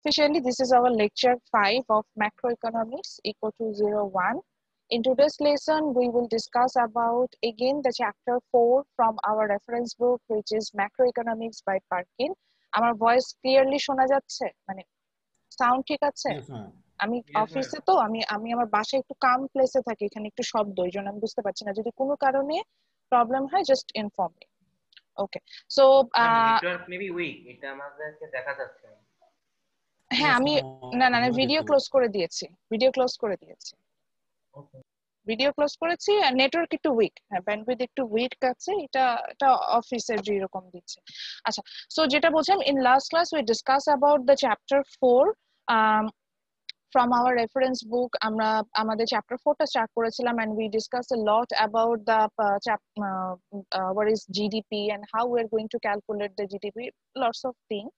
Officially, this is our lecture 5 of macroeconomics equal to 01. In today's lesson, we will discuss about again the chapter 4 from our reference book, which is Macroeconomics by Parkin. আমার voice clearly শোনা যাচ্ছে, মানে sound ঠিক আছে? আমি অফিসে তো আমি আমার বাসায় একটু কাম প্লেসে থাকি, এখানে একটু শব্দ, এই জন্য আমি বুঝতে পারছি না। যদি কোনো কারণে প্রবলেম হয় জাস্ট ইনফর্ম মি। ওকে, সো নেটওয়ার্ক মেবি উইক, এটা আমাদেরকে দেখা যাচ্ছে। হ্যাঁ, আমি না ভিডিও ক্লোজ করে দিয়েছি, ভিডিও ক্লোজ করেছি আর নেটওয়ার্ক একটু উইক, হ্যাঁ ব্যান্ডউইথ একটু উইক আছে, এটা অফিসের যেরকম দিচ্ছে। আচ্ছা, সো যেটা বলছিলাম, in last class we discuss about the chapter 4 from our reference book. আমরা আমাদের চ্যাপ্টার 4টা স্টার্ট করেছিলাম and we discussed a lot about the what is GDP and how we're going to calculate the GDP, lots of things.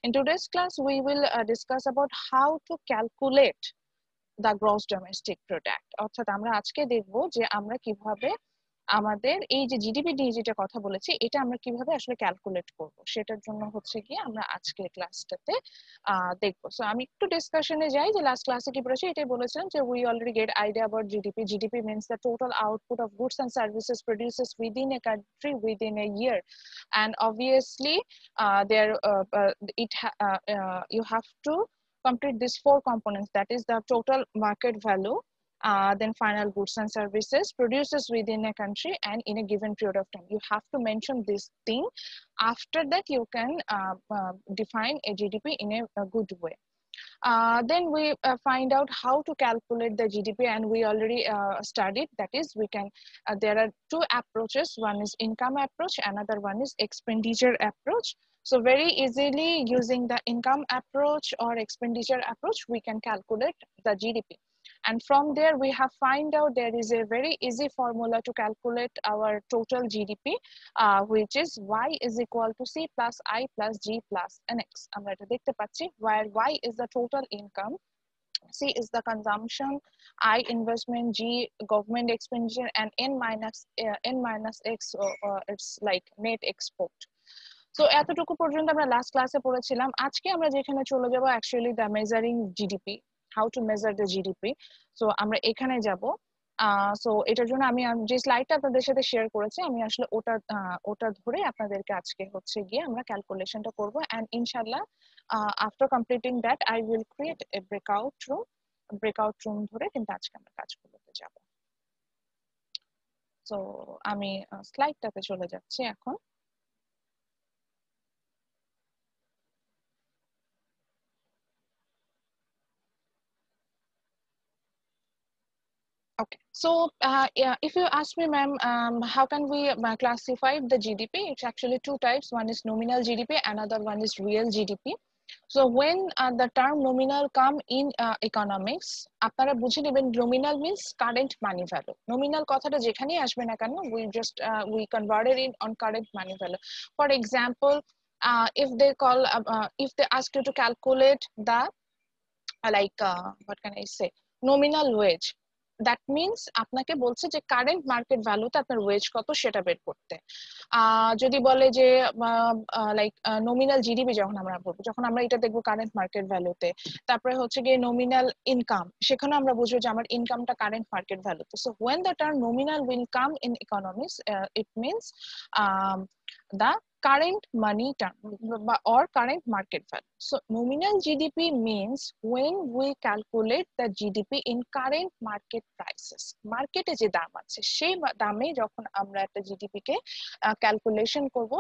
In today's class we will discuss about how to calculate the gross domestic product. অর্থাৎ আমরা আজকে দেখব যে আমরা কিভাবে আমাদের এই যে জিডিপি নিয়ে যেটা কথা বলেছি, এটা আমরা কিভাবে আসলে ক্যালকুলেট করব, সেটার জন্য হচ্ছে কি আমরা আজকে ক্লাসটাতে দেখব। সো আমি একটু ডিসকাশনে যাই যে লাস্ট ক্লাসে কি পড়েছি। এটাই বলেছিলাম যে we already get idea about GDP. GDP means the total output of goods and services produces within a country within a year, and obviously you have to complete these 4 components, that is the total market value, then final goods and services produces within a country and in a given period of time. You have to mention this thing. After that you can define a GDP in a good way. Then we find out how to calculate the GDP, and we already studied, that is we can there are 2 approaches. One is income approach, another one is expenditure approach. So very easily using the income approach or expenditure approach we can calculate the GDP. And from there we have find out there is a very easy formula to calculate our total GDP, which is y is equal to c plus I plus g plus nx. আমরা এটা দেখতে পাচ্ছি, where y is the total income, c is the consumption, I investment, g government expenditure, and n minus x it's like net export. So এতটুকু পর্যন্ত আমরা last ক্লাসে পড়েছিলাম। আজকে আমরা যেখানে চলে যাব actually the measuring GDP, how to measure the GDP. So আমরা এখানে যাব। সো এটার জন্য আমি যে স্লাইডটা আপনাদের সাথে শেয়ার করেছি, আমি আসলে ওটা ধরে আপনাদেরকে আজকে হচ্ছে গিয়ে আমরা ক্যালকুলেশনটা করব, and ইনশাআল্লাহ after completing that I will create a breakout room ধরে কিন্তু আজকে আমরা কাজগুলোতে যাব। সো আমি স্লাইডটাতে চলে যাচ্ছি এখন। Okay, so yeah, if you ask me, ma'am, how can we classify the GDP? It's actually 2 types. One is nominal GDP, another one is real GDP. So when the term nominal come in economics, আপনারা বুঝে নেবেন nominal means current money value. Nominal কথাটা যেখানেই আসবে না কেন, we converted it on current money value. For example, if they ask you to calculate the what can I say, nominal wage, that means আপনাকে বলছে যে কারেন্ট মার্কেট ভ্যালুতে আপনার ওয়েজ কত সেটা বের করতে। যদি বলে যে লাইক নমিনাল জিডিপি যখন আমরা বলবো, যখন আমরা এটা দেখবো কারেন্ট মার্কেট ভ্যালুতে, তারপরে হচ্ছে গিয়ে নমিনাল ইনকাম, সেখানে আমরা বুঝবো যে আমার ইনকামটা কারেন্ট মার্কেট ভ্যালুতে। So when the term nominal will come in economics, it means the current money term or current market value. So nominal GDP means when we calculate the GDP in current market prices. মার্কেটে যে দাম আছে সেই দামে যখন আমরা একটা GDP কে calculation করব,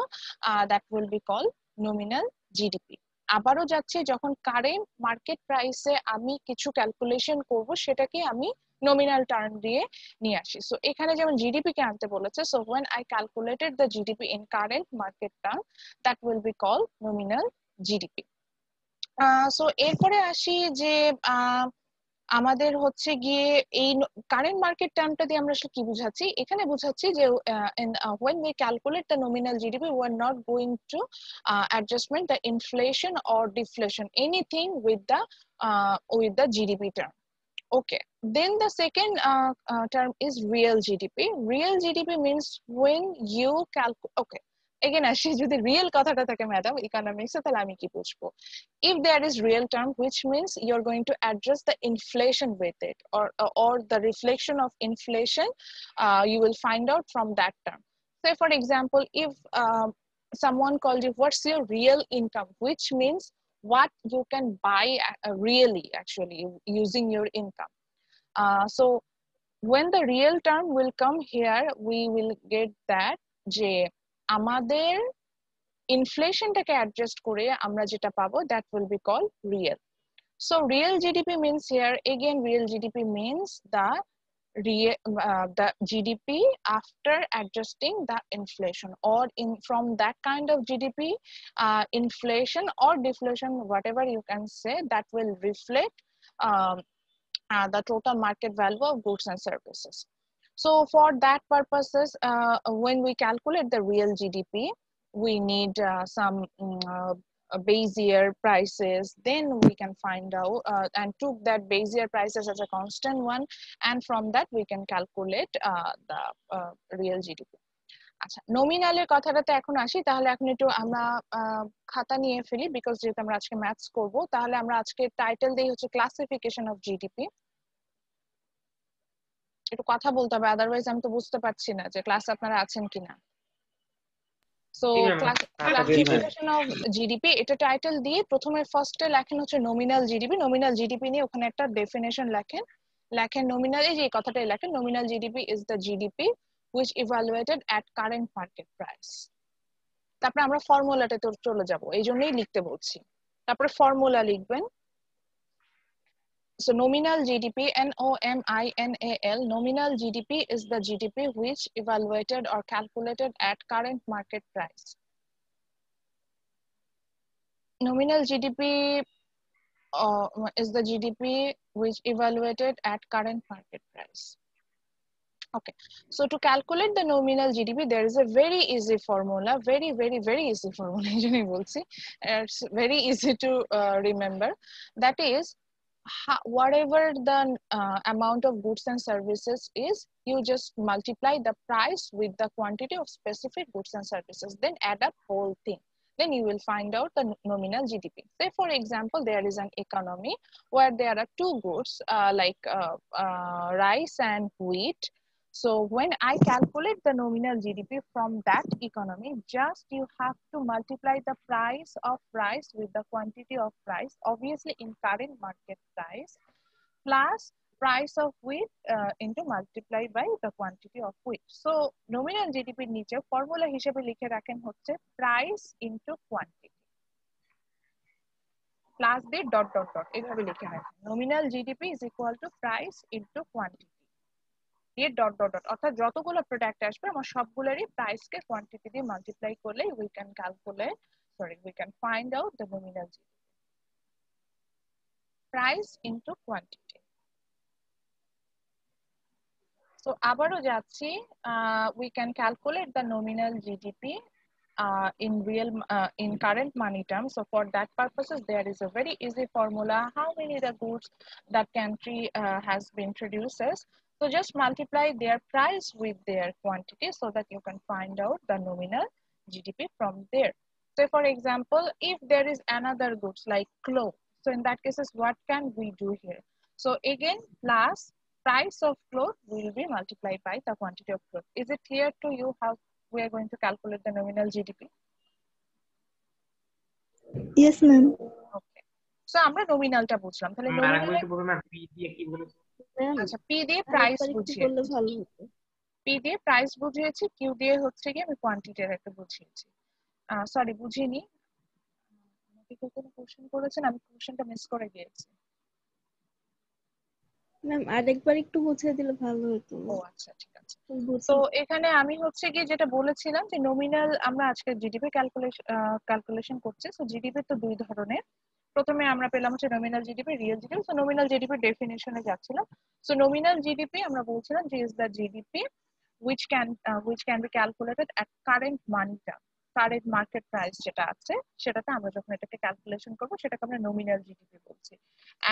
that will be called nominal GDP. আবারও যাচ্ছে, যখন কারেন্ট মার্কেট প্রাইসে আমি কিছু ক্যালকুলেশন করব সেটাকে আমি nominal term দিয়ে নিয়ে আসি। সো এখানে যেমন জিডিপি কে আনতে বলেছে, so when I calculated the GDP in current market term, that will be called nominal GDP. So এরপরে আসি যে আমাদের হচ্ছে গিয়ে এই কারেন্ট মার্কেট টার্মটা দিয়ে আমরা আসলে কি বুঝাচ্ছি। এখানে বুঝাচ্ছি যে when we calculate the nominal GDP, we are not going to adjustment the inflation or deflation, anything with the GDP term. Okay, then the second term is real GDP. Real GDP means when you calculate, okay, again আসি যদি real কথাটা থাকে madam ইকোনমিক্সে, তাহলে আমি কি বুঝবো? If there is real term, which means you're going to address the inflation with it, or the reflection of inflation, you will find out from that term. Say for example, if someone called you, what's your real income, which means what you can buy really actually using your income. So when the real term will come here, we will get that যে আমাদের ইনফ্লেশনটাকে adjust করে আমরা যেটা পাবো, that will be called real. So real GDP means here again, real GDP means the GDP after adjusting the inflation, or in from that kind of GDP, inflation or deflation, whatever you can say, that will reflect um, the total market value of goods and services. So for that purposes, when we calculate the real GDP, we need some base year prices. Then we can find out and took that base year prices as a constant one, and from that we can calculate the real GDP. আচ্ছা, নমিনালের কথাটাতে এখন আসি। তাহলে এখন একটু আমরা খাতা নিয়ে ফেলি, বিকজ যেহেতু আমরা আজকে ম্যাথস করব, তাহলে আমরা আজকে টাইটেল দেই হচ্ছে ক্লাসিফিকেশন অফ জিডিপি। একটু কথা বলতে হবে, আদারওয়াইজ আমি তো বুঝতে পারছি না যে ক্লাস আপনারা আছেন কিনা। সো ক্লাসিফিকেশন অফ জিডিপি, এটা টাইটেল দিয়ে প্রথমে ফার্স্টে লেখেন হচ্ছে নমিনাল জিডিপি। নমিনাল জিডিপি নিয়ে ওখানে একটা ডেফিনেশন লেখেন নমিনাল, এই যে কথাটাই লেখেন, nominal GDP is the GDP which evaluated at current market price. তারপরে আমরা ফর্মুলাতে চলে যাব, এই জন্যই লিখতে বলছি। তারপরে ফর্মুলা লিখবেন। So nominal GDP, NOMINAL, nominal GDP is the GDP which evaluated or calculated at current market price. Nominal GDP is the GDP which evaluated at current market price. Okay, so to calculate the nominal GDP, there is a very easy formula, very easy formula. It's very easy to remember. That is, whatever the amount of goods and services is, you just multiply the price with the quantity of specific goods and services, then add up whole thing. Then you will find out the nominal GDP. Say for example, there is an economy where there are two goods like rice and wheat. So when I calculate the nominal GDP from that economy, just you have to multiply the price of rice with the quantity of rice, obviously in current market price, plus price of wheat into multiply by the quantity of wheat. So nominal GDP নিচে formula হিসেবে লিখে রাখেন হচ্ছে price into quantity plus the dot এভাবে লিখে রাখেন। nominal GDP is equal to price into quantity দিয়ে dot dot dot, অর্থাৎ যতগুলো প্রোডাক্ট আসবে আমার সবগুলোরই প্রাইসকে কোয়ান্টিটি দিয়ে মাল্টিপ্লাই করলে we can find out the nominal GDP. Price into quantity. So আবারও যাচ্ছি, we can calculate the nominal GDP in current money terms. So for that purposes, there is a very easy formula. How many the goods that country has been produces. So just multiply their price with their quantity so that you can find out the nominal GDP from there. So for example, if there is another goods like clothes, so in that cases, what can we do here? So again, plus price of clothes will be multiplied by the quantity of clothes. Is it clear to you how we are going to calculate the nominal GDP? Yes, ma'am. Okay. So আমরা নোমিনালটা বুঝলাম, তাহলে নোমিনাল P দিয়ে কি বলেছেন? আচ্ছা, P দিয়ে price বুঝিয়েছি, P দিয়ে প্রাইস বুঝিয়েছি, কিউ দিয়ে হচ্ছে কি আমি কোয়ান্টিটির একটা বুঝিয়েছি। সরি, বুঝিনি, আমাকে কোনো কোশ্চেন করেছেন, আমি কোশ্চেনটা মিস করে গিয়েছি। ম্যাম আরেকবার একটু বুঝিয়ে দিলে ভালো হতো। ও আচ্ছা, ঠিক আছে। তো এখানে আমি হচ্ছে কি যেটা বলেছিলাম যে নোমিনাল আমরা আজকে জিডিপি ক্যালকুলেশন করছি। সো জিডিপি তো দুই ধরনের, প্রথমে আমরা পেলাম হচ্ছে nominal GDP, real GDP. So nominal GDP ডেফিনিশনে যাচ্ছিলাম। সো নমিনাল জিডিপি আমরা বলছিলাম যে is the GDP which can be calculated at current money term, current market price যেটা আছে সেটাতে আমরা যখন এটাকে ক্যালকুলেশন করব সেটাকে আমরা নমিনাল জিডিপি বলছি।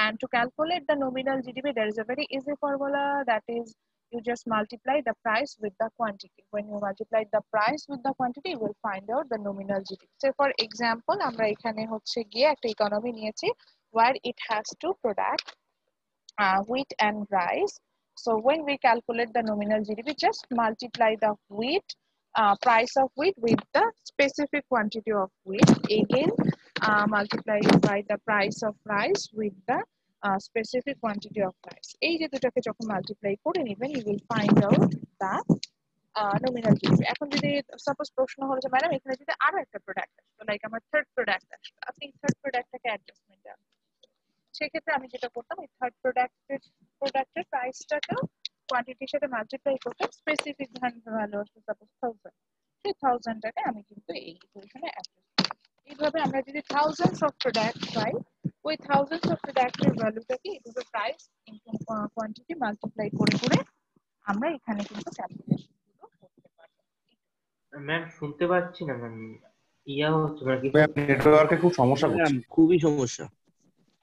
And to calculate the nominal GDP, there is a very easy formula, that is You just multiply the price with the quantity. When you multiply the price with the quantity, you will find out the nominal GDP. So for example, আমরা এখানে হচ্ছে গিয়ে একটা economy নিয়েছি where it has to product wheat and rice. So when we calculate the nominal GDP, just multiply the wheat price of wheat with the specific quantity of wheat. Again, multiply it by the price of rice with the specific quantity of rice. এই যে দুটাকে যখন multiply করে নেবেন, you will find out the nominal GDP. এখন যদি suppose প্রশ্ন হলো যে ম্যাডাম এখানে যদি আরো একটা প্রোডাক্ট আসতো, লাইক আমার থার্ড প্রোডাক্ট আসতো, আপনি থার্ড প্রোডাক্টটাকে অ্যাডজাস্টমেন্ট দেন, সেক্ষেত্রে আমি যেটা করতাম এই থার্ড প্রোডাক্টের প্রাইসটাকে কোয়ান্টিটির সাথে মাল্টিপ্লাই করতাম, স্পেসিফিক ভ্যালু আসলে সাপোজ 1000, সেই 1000টাকে আমি কিন্তু এই ইকুয়েশনে অ্যাডজাস্ট করব। এইভাবে আমরা যদি থাউজেন্ডস অফ প্রোডাক্ট পাই, ওই থাউজেন্ডস অফ প্রোডাক্টের ভ্যালুটাকে এইভাবে প্রাইস ইনটু কোয়ান্টিটি মাল্টিপ্লাই করে করে আমরা এখানে কিন্তু ক্যালকুলেশন গুলো করতে পারবো। ম্যাম শুনতে পাচ্ছি না ম্যাম, হচ্ছে মানে কি নেটওয়ার্কে খুব সমস্যা ম্যাম করছে। খুবই সমস্যা,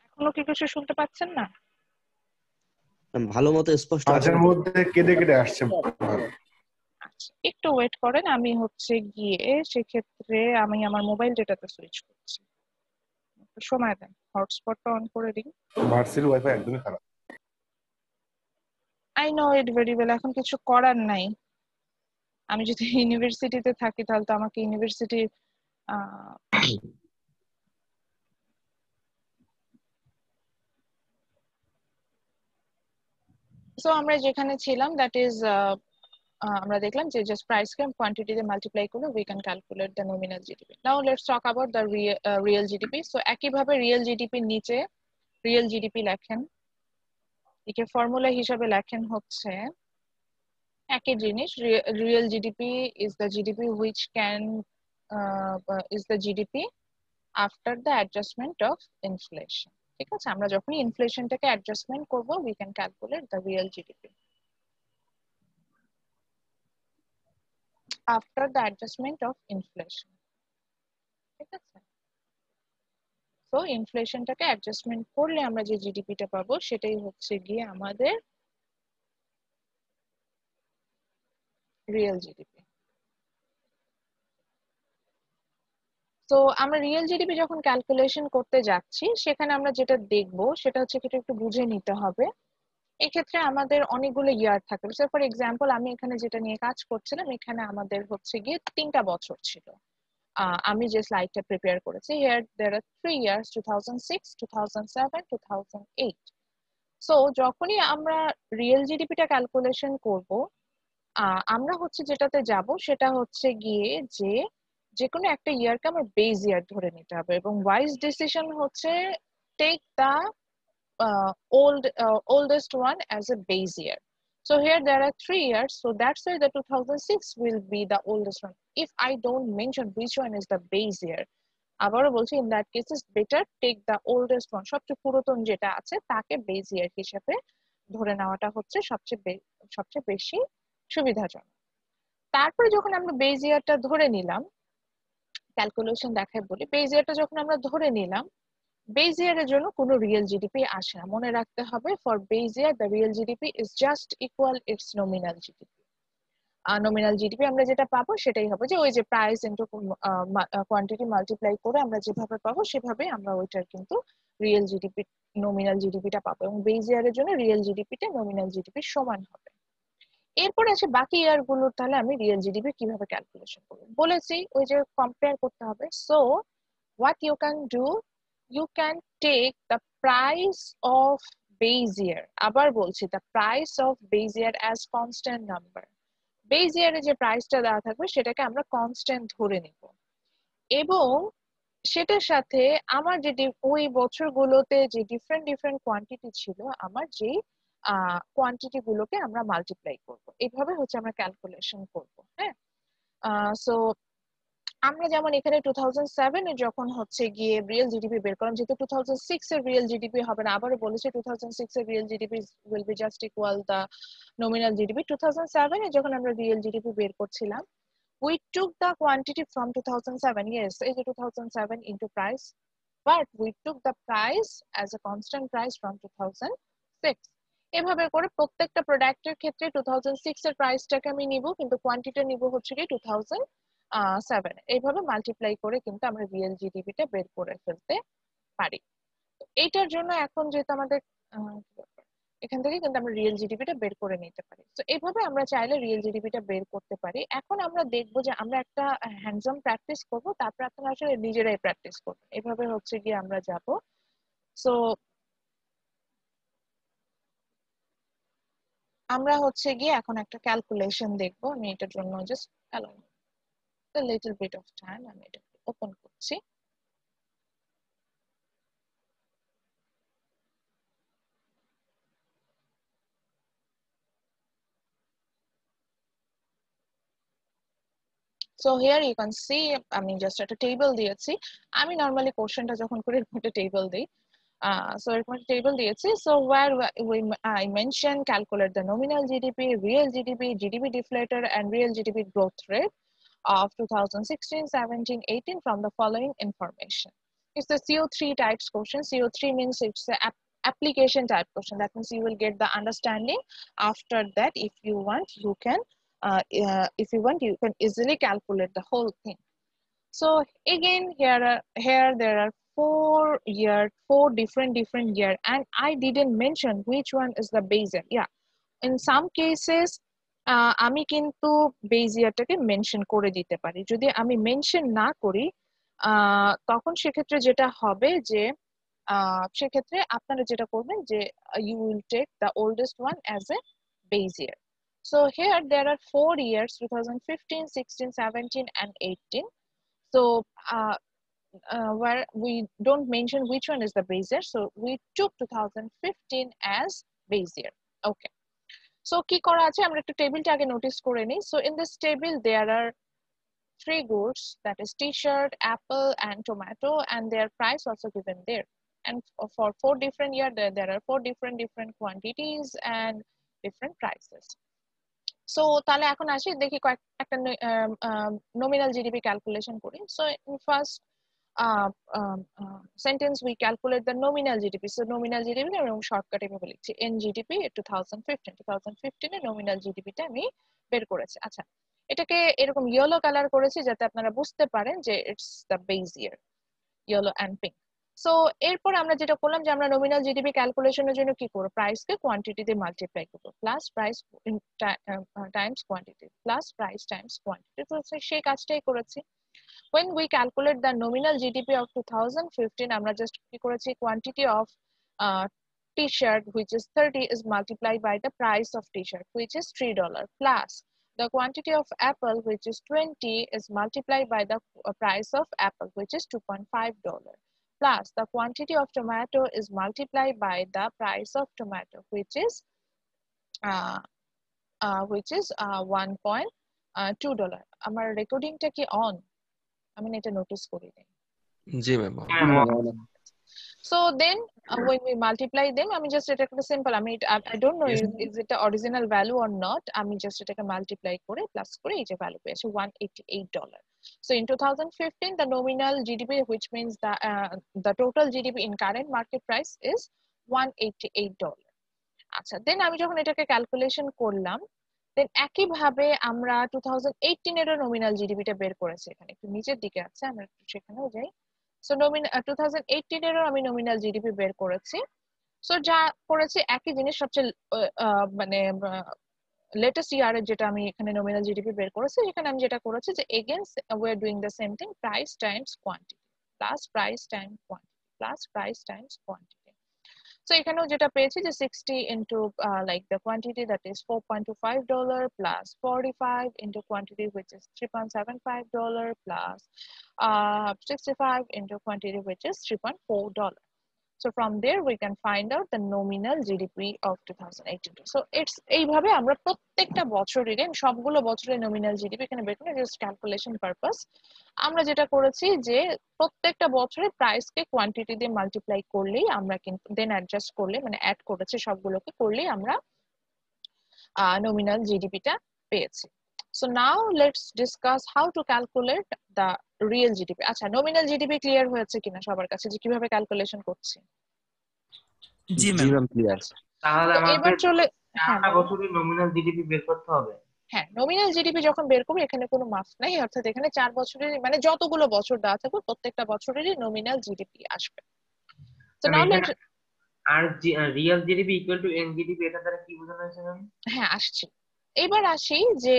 এখনো কি কিছু শুনতে পাচ্ছেন না? ম্যাম ভালো মতো স্পষ্ট মাঝের আসছে। মধ্যে কেটে কেটে আসছে। আচ্ছা, একটু ওয়েট করেন, আমি হচ্ছে গিয়ে সেক্ষেত্রে আমি আমার মোবাইল ডেটাতে সুইচ করছি, একটু সময় দেন, হটস্পটটা অন করে দিই। ভার্সিটির ওয়াইফাই একদমই খারাপ। I know it very well, এখন কিছু করার নাই। আমি যদি ইউনিভার্সিটিতে থাকি তাহলে তো আমাকে ইউনিভার্সিটি সো আমরা যেখানে ছিলাম দ্যাট ইজ আমরা দেখলাম যে জাস্ট প্রাইস কে কোয়ান্টিটি দিয়ে মাল্টিপ্লাই করলে we can calculate the nominal GDP. Now let's talk about the real GDP. So একইভাবে রিয়েল জিডিপির নিচে রিয়েল জিডিপি লেখেন, একে ফর্মুলা হিসাবে লেখেন হচ্ছে একই জিনিস, real GDP is the GDP which can is the GDP after the adjustment of inflation. ঠিক আছে, আমরা যখনই ইনফ্লেশনটাকে অ্যাডজাস্টমেন্ট করব we can calculate the real GDP after the adjustment of inflation. ঠিক আছে, তো ইনফ্লেশনটাকে অ্যাডজাস্টমেন্ট করলে আমরা যে জিডিপিটা পাবো সেটাই হচ্ছে গিয়ে আমাদের রিয়েল জিডিপি। তো আমরা রিয়েল জিডিপি যখন ক্যালকুলেশন করতে যাচ্ছি সেখানে আমরা যেটা দেখব সেটা হচ্ছে কি একটু বুঝে নিতে হবে। এক্ষেত্রে আমাদের অনেকগুলো ইয়ার থাকে। সো ফর এক্সাম্পল আমি এখানে যেটা নিয়ে কাজ করছিলাম, এখানে আমাদের হচ্ছে গিয়ে 3টা বছর ছিল। আমি যে স্লাইডটা প্রিপেয়ার করেছি, here there are 3 years, 2006, 2007, 2008। So যখনই আমরা রিয়েল জিডিপিটা ক্যালকুলেশন করব, আমরা হচ্ছে যেটাতে যাব সেটা হচ্ছে গিয়ে যে কোনো একটা ইয়ারকে আমার বেস ইয়ার ধরে নিতে হবে, এবং ওয়াইজ ডিসিশন হচ্ছে take the oldest one as a base year. So here there are 3 years, so that's why the 2006 will be the oldest one. If I don't mention which one is the base year, আবারও বলছি, in that case it's better take the oldest one, সবচেয়ে পুরাতন যেটা আছে তাকে base year হিসেবে ধরে নেওয়াটা হচ্ছে সবচেয়ে বেশি সুবিধাজনক। তারপরে যখন আমরা বেস ইয়ারটা ধরে নিলাম, ক্যালকুলেশন দেখায় বলি, বেস ইয়ারটা যখন আমরা ধরে নিলাম, বেস ইয়ারের জন্য কোনো রিয়েল জিডিপি আসে না। মনে রাখতে হবে, for base year the real GDP is just equal it's nominal GDP. Nominal GDP আমরা যেটা পাবো সেটাই হবে যে ওই যে প্রাইস ইনটু কোয়ান্টিটি মাল্টিপ্লাই করে আমরা যেভাবে পাবো সেভাবে আমরা ওইটার কিন্তু রিয়েল জিডিপি নমিনাল জিডিপিটা পাবো, এবং বেস ইয়ারের জন্য রিয়েল জিডিপিটা নমিনাল জিডিপির সমান হবে। এরপরে আছে বাকি ইয়ার গুলোর, তাহলে আমি রিয়েল জিডিপি কিভাবে ক্যালকুলেশন করব বলেছি, ওই যে কম্পেয়ার করতে হবে। So what you can do, you can take the price of base year, আবার বলছি, the price of base year as constant number। base year এ যে প্রাইসটা দেওয়া থাকবে সেটাকে আমরা কনস্ট্যান্ট ধরে নিব, এবং সেটার সাথে আমার যে ওই বছরগুলোতে যে ডিফারেন্ট কোয়ান্টিটি ছিল, আমার যে কোয়ান্টিটি গুলোকে আমরা মাল্টিপ্লাই করব, এইভাবে হচ্ছে আমরা ক্যালকুলেশন করব। হ্যাঁ, সো আমরা যেমন এখানে 2007 এ যখন হচ্ছে গিয়ে রিয়েল জিডিপি বের করলাম, যেহেতু 2006 এর রিয়েল জিডিপি হবে না, আবারও বলেছি 2006 এর real GDP will be just equal the nominal GDP. 2007 এ যখন আমরা রিয়েল জিডিপি বের করছিলাম, we took the quantity from 2007, yes, এই যে 2007 into price, but we took the price as a constant price from 2006। এভাবে করে প্রত্যেকটা প্রোডাক্টের ক্ষেত্রে 2006 এর প্রাইসটাকে আমি নিব, কিন্তু কোয়ান্টিটি নিব হচ্ছে কি 2007। এইভাবে মাল্টিপ্লাই করে কিন্তু আমরা রিয়েল জিডিপিটা বের করে ফেলতে পারি। এইটার জন্য এখন যেহেতু আমাদের এখান থেকে কিন্তু আমরা রিয়েল জিডিপিটা বের করে নিতে পারি। তো এইভাবে আমরা চাইলে রিয়েল জিডিপিটা বের করতে পারি। এখন আমরা দেখবো যে আমরা একটা হ্যান্ডস অন প্র্যাকটিস করব, তারপর আপনারা আসলে নিজেরাই প্র্যাকটিস করবেন। এভাবে হচ্ছে গিয়ে আমরা যাব। সো আমরা হচ্ছে গিয়ে এখন একটা ক্যালকুলেশন দেখবো। আমি এটার জন্য just allow a little bit of time, আমি এটা ওপেন করছি। So here you can see আমি জাস্ট একটা টেবিল দিয়েছি। আমি নরমালি কোশ্চেনটা যখন করি এরকম একটা টেবিল দিই। So এরকম একটা টেবিল দিয়েছি। So where I mention calculate the nominal GDP, real GDP, GDP deflator and real GDP growth rate of 2016, 17, 18 from the following information. It's the CO3 types question. CO3 means it's the application type question. That means you will get the understanding. After that, if you want, you can you can easily calculate the whole thing. So again, here there are four different year, and I didn't mention which one is the base year. Yeah, in some cases আমি কিন্তু base ইয়ারটাকে mention করে দিতে পারি। যদি আমি mention না করি তখন সেক্ষেত্রে যেটা হবে যে সেক্ষেত্রে আপনারা যেটা করবেন যে you will take the oldest one as a base year. So here there are 4 years, 2015, 16, 17 and 18. So where we don't mention which one is the base year, so we took 2015 as base year. Okay. So কি করা আছে আমরা একটু টেবিলটা আগে notice করে নিই। So in this table there are 3 goods, that is t-shirt, apple and tomato, and their price also given there. And for 4 different year there are 4 different quantities and different prices. So তাহলে এখন আসি দেখি একটা nominal GDP calculation করি। So in first sentence we calculate the nominal GDP. So nominal GDP এবং shortcut এভাবে লিখছি NGDP 2015 এর nominal GDP টা আমি বের করেছি। আচ্ছা, এটাকে এরকম ইয়েলো কালার করেছি যাতে আপনারা বুঝতে পারেন যে it's the base year, yellow and pink. So এরপর আমরা যেটা করলাম যে আমরা নমিনাল জিডিপি ক্যালকুলেশনের জন্য কি করব, প্রাইসকে কোয়ান্টিটি দিয়ে মাল্টিপ্লাই করব, plus price Times quantity plus price Times quantity. তো সেই কাজটাই করেছি। When we calculate the nominal GDP of 2015, আমরা just কি করেছি, quantity of t-shirt which is 30 is multiplied by the price of t-shirt which is $3 plus the quantity of apple which is 20 is multiplied by the price of apple which is $2.5 plus the quantity of tomato is multiplied by the price of tomato which is $1.2. আমার রেকর্ডিংটা কি on? আমি এটা notice করি নাই। জি ma'am. So then when we multiply them, আমি just এটা একটা simple, আমি I don't know is it the original value or not, আমি just এটাকে মাল্টিপ্লাই করে প্লাস করে এই যে ভ্যালু পেয়েছি $188. So in 2015 the nominal GDP, which means the total GDP in current market price is $188. আচ্ছা, দেন আমি যখন এটাকে ক্যালকুলেশন করলাম, দেন একই ভাবে আমরা 2018 এর নমিনাল জিডিপিটা বের করেছি। এখানে একটু নিচের দিকে আছে, আমরা একটু সেখানেও যাই। সো 2018 এরও আমি নমিনাল জিডিপি বের করেছি। সো যা করেছি একই জিনিস, সবচেয়ে মানে লেটেস্ট ইয়ারের যেটা আমি এখানে নমিনাল জিডিপি বের করেছি, এখানে আমি যেটা করেছি যে against we are doing the same thing, price Times quantity plus price Times quantity plus price Times quantity. So এখানেও যেটা পেয়েছি যে 60 into like the quantity that is $4.25 plus 45 into quantity which is $3.75 plus 65 into quantity which is $3.4. So from there we can find out the nominal GDP of 2018. So it's এইভাবে আমরা প্রত্যেকটা বছরের সবগুলো বছরের nominal GDP এখানে বের করে just calculation purpose আমরা যেটা করেছি যে প্রত্যেকটা বছরে প্রাইসকে কোয়ান্টিটি দিয়ে মাল্টিপ্লাই করলেই আমরা কিন্তু দেন অ্যাডজাস্ট করলে মানে অ্যাড করেছে সবগুলোকে করলেই আমরা nominal GDP টা পেয়েছি। So now let's discuss how to calculate the real GDP. আচ্ছা, nominal GDP ক্লিয়ার হয়েছে কিনা সবার কাছে যে কিভাবে ক্যালকুলেশন করছি? জি ম্যাম ক্লিয়ার। তাহলে তো এবার আমাদের চলে, হ্যাঁ চারটা বলো। বছরের নমিনাল জিডিপি বের করতে হবে। হ্যাঁ, নমিনাল জিডিপি যখন বের করবো এখানে কোনো মাফ নাই, অর্থাৎ এখানে 4 বছরের মানে যতগুলো বছর দেওয়া থাকবে প্রত্যেকটা বছরেরই নমিনাল জিডিপি আসবে। তো ম্যাম নাও লেট, এখানে আর real GDP equal to N GDP এটা দ্বারা কি বোঝানো হয়েছে ম্যাম? হ্যাঁ আসছি, এবার আসি যে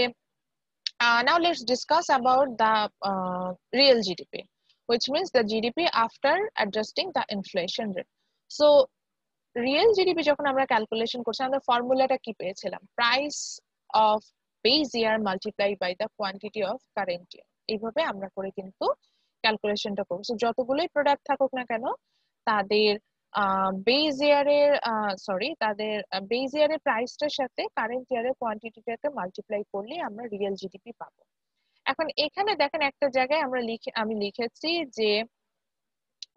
now let's discuss about the real GDP, which means the GDP after adjusting the inflation rate. So real GDP যখন আমরা ক্যালকুলেশন করছি আমরা ফর্মুলাটা কি পেয়েছিলাম, price of base year multiply by the quantity of current year, এইভাবে আমরা করে কিন্তু ক্যালকুলেশনটা করব। সো যতগুলোই প্রোডাক্ট থাকুক না কেন তাদের বেস ইয়ারের তাদের বেস ইয়ারের প্রাইসটার সাথে কারেন্ট ইয়ারের কোয়ান্টিটিটাকে মাল্টিপ্লাই করলে আমরা রিয়েল জিডিপি পাবো। এখন এখানে দেখেন একটা জায়গায় আমি লিখেছি যে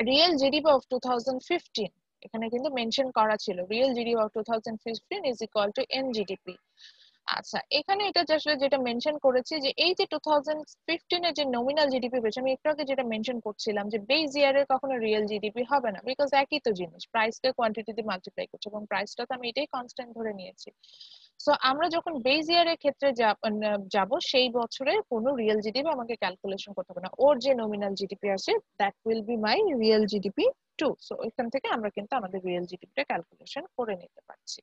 রিয়েল জিডিপি অফ 2015, এখানে কিন্তু মেনশন করা ছিল real GDP of 2015 is equal to NGDP. আচ্ছা, এখানে এটা আসলে যেটা মেনশন করেছি যে এই যে 2015 এর যে নমিনাল জিডিপি পেয়েছে, আমি একটু আগে যেটা মেনশন করছিলাম যে বেস ইয়ারের কখনো রিয়েল জিডিপি হবে না, বিকজ একই তো জিনিস, প্রাইসকে কোয়ান্টিটি দিয়ে মাল্টিপ্লাই করছে এবং প্রাইসটা তো আমি এটাই কনস্ট্যান্ট ধরে নিয়েছি। সো আমরা যখন বেস ইয়ারের ক্ষেত্রে যাব সেই বছরের কোনো রিয়েল জিডিপি আমাকে ক্যালকুলেশন করতে হবে না, ওর যে নমিনাল জিডিপি আছে that will be my real GDP too. So এখান থেকে আমরা কিন্তু আমাদের রিয়েল জিডিপিটা ক্যালকুলেশন করে নিতে পারছি।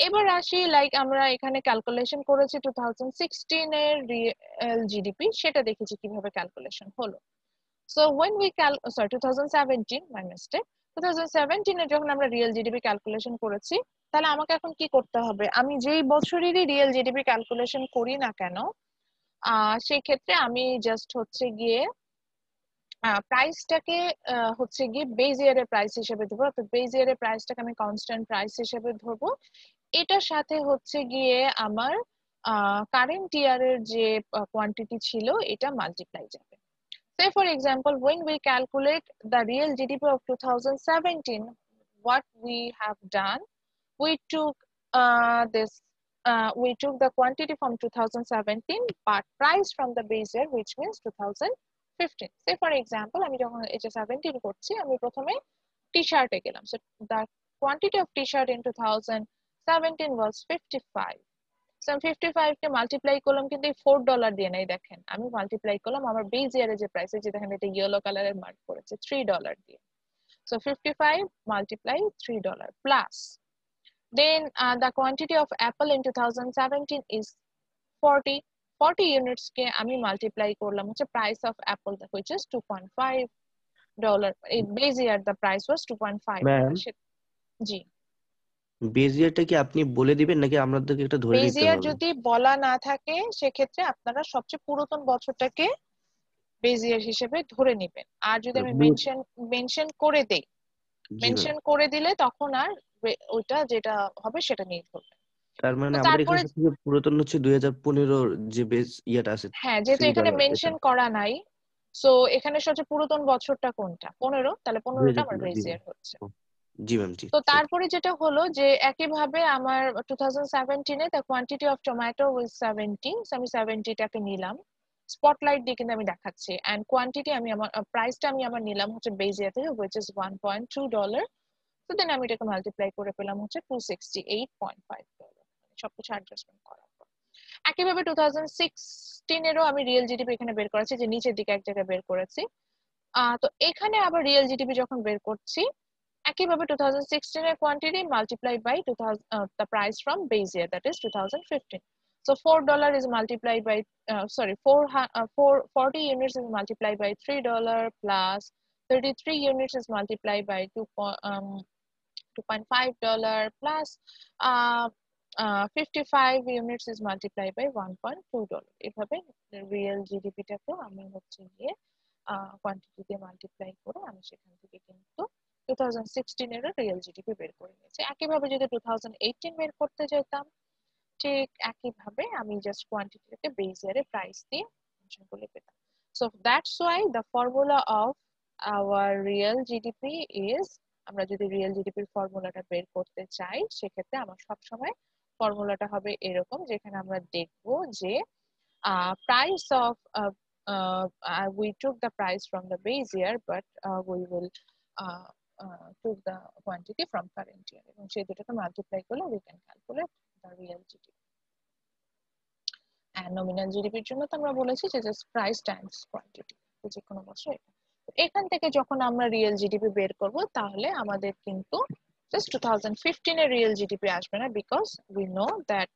এবার আসি লাইক আমরা এখানে ক্যালকুলেশন করেছি 2016 এর রিয়েল জিডিপি, সেটা দেখেছি কিভাবে ক্যালকুলেশন হলো। So when we 2017, my mistake, 2017 এ যখন আমরা রিয়েল জিডিপি ক্যালকুলেশন করেছি, তাহলে আমাকে এখন কি করতে হবে, আমি যেই বছরেরই রিয়েল জিডিপি ক্যালকুলেশন করি না কেন সেই ক্ষেত্রে আমি জাস্ট হচ্ছে গিয়ে প্রাইসটাকে হচ্ছে গিয়ে বেস ইয়ারের প্রাইস হিসেবে ধরবো, অর্থাৎ বেস ইয়ারের প্রাইসটাকে আমি কনস্ট্যান্ট প্রাইস হিসেবে ধরবো, এটার সাথে হচ্ছে গিয়ে আমার কারেন্ট ইয়ারের যে কোয়ান্টিটি ছিল এটা মাল্টিপ্লাই যাবে। Say for example, when we calculate the real GDP of 2017, what we have done, we took we took the quantity from 2017 but price from the base year, which means 2015. Say for example, আমি যখন এটা 17 করছি, আমি প্রথমে টি-শার্টে গেলাম, so the quantity of t-shirt in 2017 was 55. So আমি 55 কে multiply করলাম কিন্তু এই $4 দিয়ে নাই, দেখেন আমি মাল্টিপ্লাই করলাম আমার বেস ইয়ারে যে প্রাইস, এই যে দেখেন এটা ইয়েলো কালারের মার্ক করেছে, $3 দিয়ে। So 55 multiply $3 plus then the quantity of apple in 2017 is 40 units কে আমি মাল্টিপ্লাই করলাম হচ্ছে price of apple, which is $2.5. এই base year the price was $2.5. Ma'am জি, বেস ইয়ারটা কি আপনি বলে দিবেন নাকি আমাদেরকে একটা ধরে বেস দিতে ইয়ার হবে? যদি বলা না থাকে সেক্ষেত্রে আপনারা সবচেয়ে পুরাতন বছরটাকে বেস ইয়ার হিসেবে ধরে নেবেন, আর যদি আমি মেনশন করে দেই, জি ম্যাম, মেনশন করে দিলে তখন আর ওইটা যেটা হবে সেটা নিয়ে ধরবেন। তার মানে তো আমাদের তারপরে এখানে সবথেকে পুরাতন হচ্ছে 2015 যে বেস ইয়াটা আছে হ্যাঁ, যেহেতু এখানে $3 এটা মেনশন করা নাই, সো এখানে সবচেয়ে পুরাতন বছরটা কোনটা, 15, তাহলে 15টা আমার 2015। জি বেস ম্যাম, ইয়ার হচ্ছে। জি ম্যাম, জি তো ঠিক। তারপরে যেটা হলো যে একইভাবে আমার 2017 এ the quantity of tomato was 70, so আমি 70 টাকে নিলাম, স্পটলাইট দিয়ে কিন্তু আমি দেখাচ্ছি, এন্ড কোয়ান্টিটি আমি আমার প্রাইসটা আমি আমার নিলাম হচ্ছে বেস ইয়ার থেকে, which is $1.2. তো দেন আমি এটাকে মাল্টিপ্লাই করে পেলাম হচ্ছে $268.5, সবকিছু অ্যাডজাস্টমেন্ট করার পর। একইভাবে 2016 এরও আমি রিয়েল জিডিপি এখানে বের করেছি, যে নিচের দিকে এক জায়গায় বের করেছি। তো এখানে আবার রিয়েল জিডিপি যখন বের করছি একইভাবে 2016 এর quantity multiply by 2000 the price from base year, that is 2015. So $4 is multiplied by 40 units is multiplied by $3 plus 33 units is multiplied by $2.5 plus 55 units is multiplied by $1.2. এভাবে রিয়েল জিডিপিটাকে আমি হচ্ছে গিয়ে quantity দিয়ে মাল্টিপ্লাই করে আমি সেখান থেকে কিন্তু 2016 এর রিয়েল জিডিপি বের করে নিয়েছি। একইভাবে যদি 2018 বের করতে যেতাম ঠিক একইভাবে আমি জাস্ট কোয়ান্টিটিটাকে বেস ইয়ারে প্রাইস দিয়ে ফাংশন করে পেতাম। So that's why the formula of our real GDP is, আমরা যদি রিয়েল জিডিপির ফর্মুলাটা বের করতে চাই সেক্ষেত্রে আমার সবসময় ফর্মুলাটা হবে এরকম, যেখানে আমরা দেখব যে price of we took the price from the base year but we will took the quantity from current year এবং সেই দুটোকে মাল্টিপ্লাই করলে we can calculate the real GDP. And nominal GDP এর জন্য তো আমরা বলেছি যে just price times quantity, যে কোনো বছর এটা। এখান থেকে যখন আমরা রিয়েল জিডিপি বের করব তাহলে আমাদের কিন্তু just 2015 এর রিয়েল জিডিপি আসবে না, because we know that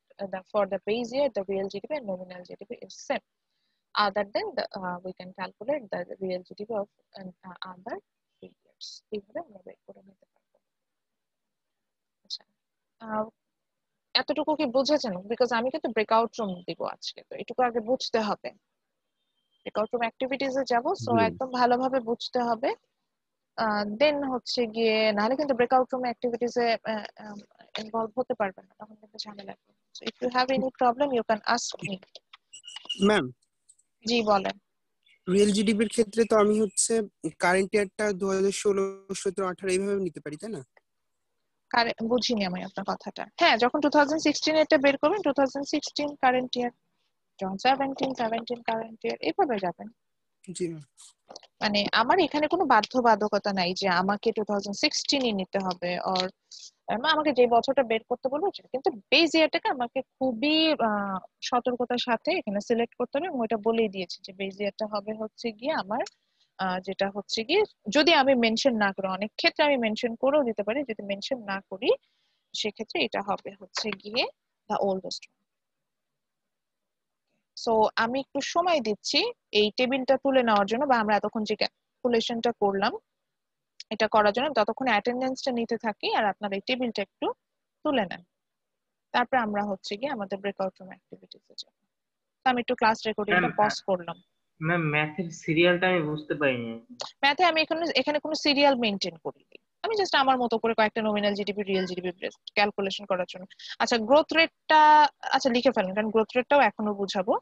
for the base year the real GDP and nominal GDP is same. Other than we can calculate the real GDP of other 3 years. এইভাবে আমরা বের করে নিতে পারবো। আচ্ছা, এতটুকু কি বুঝেছেন? বিকজ আমি কিন্তু ব্রেকআউট রুম দিব আজকে, তো এটুকু আগে বুঝতে হবে। ব্রেকআউট রুম অ্যাক্টিভিটিস এ যাব, সো একদম ভালোভাবে বুঝতে হবে। দেন হচ্ছে গিয়ে নাহলে কিন্তু ব্রেকআউট রুম অ্যাক্টিভিটিস এ ইনভলভ হতে পারবেন না, তখন কিন্তু ঝামেলা হবে। So if you have any problem you can ask me. Ma'am, জি বলেন। রিয়েল জিডিপির ক্ষেত্রে তো আমি হচ্ছে কারেন্ট ইয়ারটা 2016, 17, 18 এইভাবে নিতে পারি, তাই না? বুঝিনি আমি আপনার কথাটা। হ্যাঁ, যখন 2016 এটা বের করবেন 2016 কারেন্ট ইয়ার, যখন 17 কারেন্ট ইয়ার, এইভাবে যাবেন। জি। মানে আমার এখানে কোনো বাধ্যবাধকতা নাই যে আমাকে 2016 নিতে হবে, আর আমাকে যে বছরটা বের করতে বলবো, কিন্তু বেস ইয়ারটাকে আমাকে খুবই সতর্কতার সাথে এখানে সিলেক্ট করতে হবে। এবং ওইটা বলেই দিয়েছি যে বেস ইয়ারটা হবে হচ্ছে গিয়ে আমার যেটা হচ্ছে গিয়ে, যদি আমি মেনশন না করি, অনেক ক্ষেত্রে আমি মেনশন করেও দিতে পারি, যদি মেনশন না করি সেক্ষেত্রে এটা হবে হচ্ছে গিয়ে দ্য ওল্ডেস্ট। সো আমি একটু সময় দিচ্ছি এই টেবিলটা তুলে নেওয়ার জন্য, বা আমরা এতক্ষণ যে ক্যালকুলেশনটা করলাম এটা করার জন্য, ততক্ষণ অ্যাটেন্ডেন্সটা নিতে থাকি আর আপনারা এই টেবিলটা একটু তুলে নেন। তারপর আমরা হচ্ছে গিয়ে আমাদের ব্রেকআউট রুম অ্যাক্টিভিটিসে যাব। আমি একটু ক্লাস রেকর্ডিংটা পজ করলাম। ম্যাম, ম্যাথের সিরিয়ালটা আমি বুঝতে পারিনি। ম্যাথে আমি এখানে কোনো সিরিয়াল মেইনটেইন করিনি, আমি জাস্ট আমার মতো করে কয়েকটা nominal GDP, real GDP calculation করার জন্য। আচ্ছা, গ্রোথ রেটটা আচ্ছা লিখে ফেলেন, কারণ গ্রোথ রেটটাও এখনো বুঝাবো।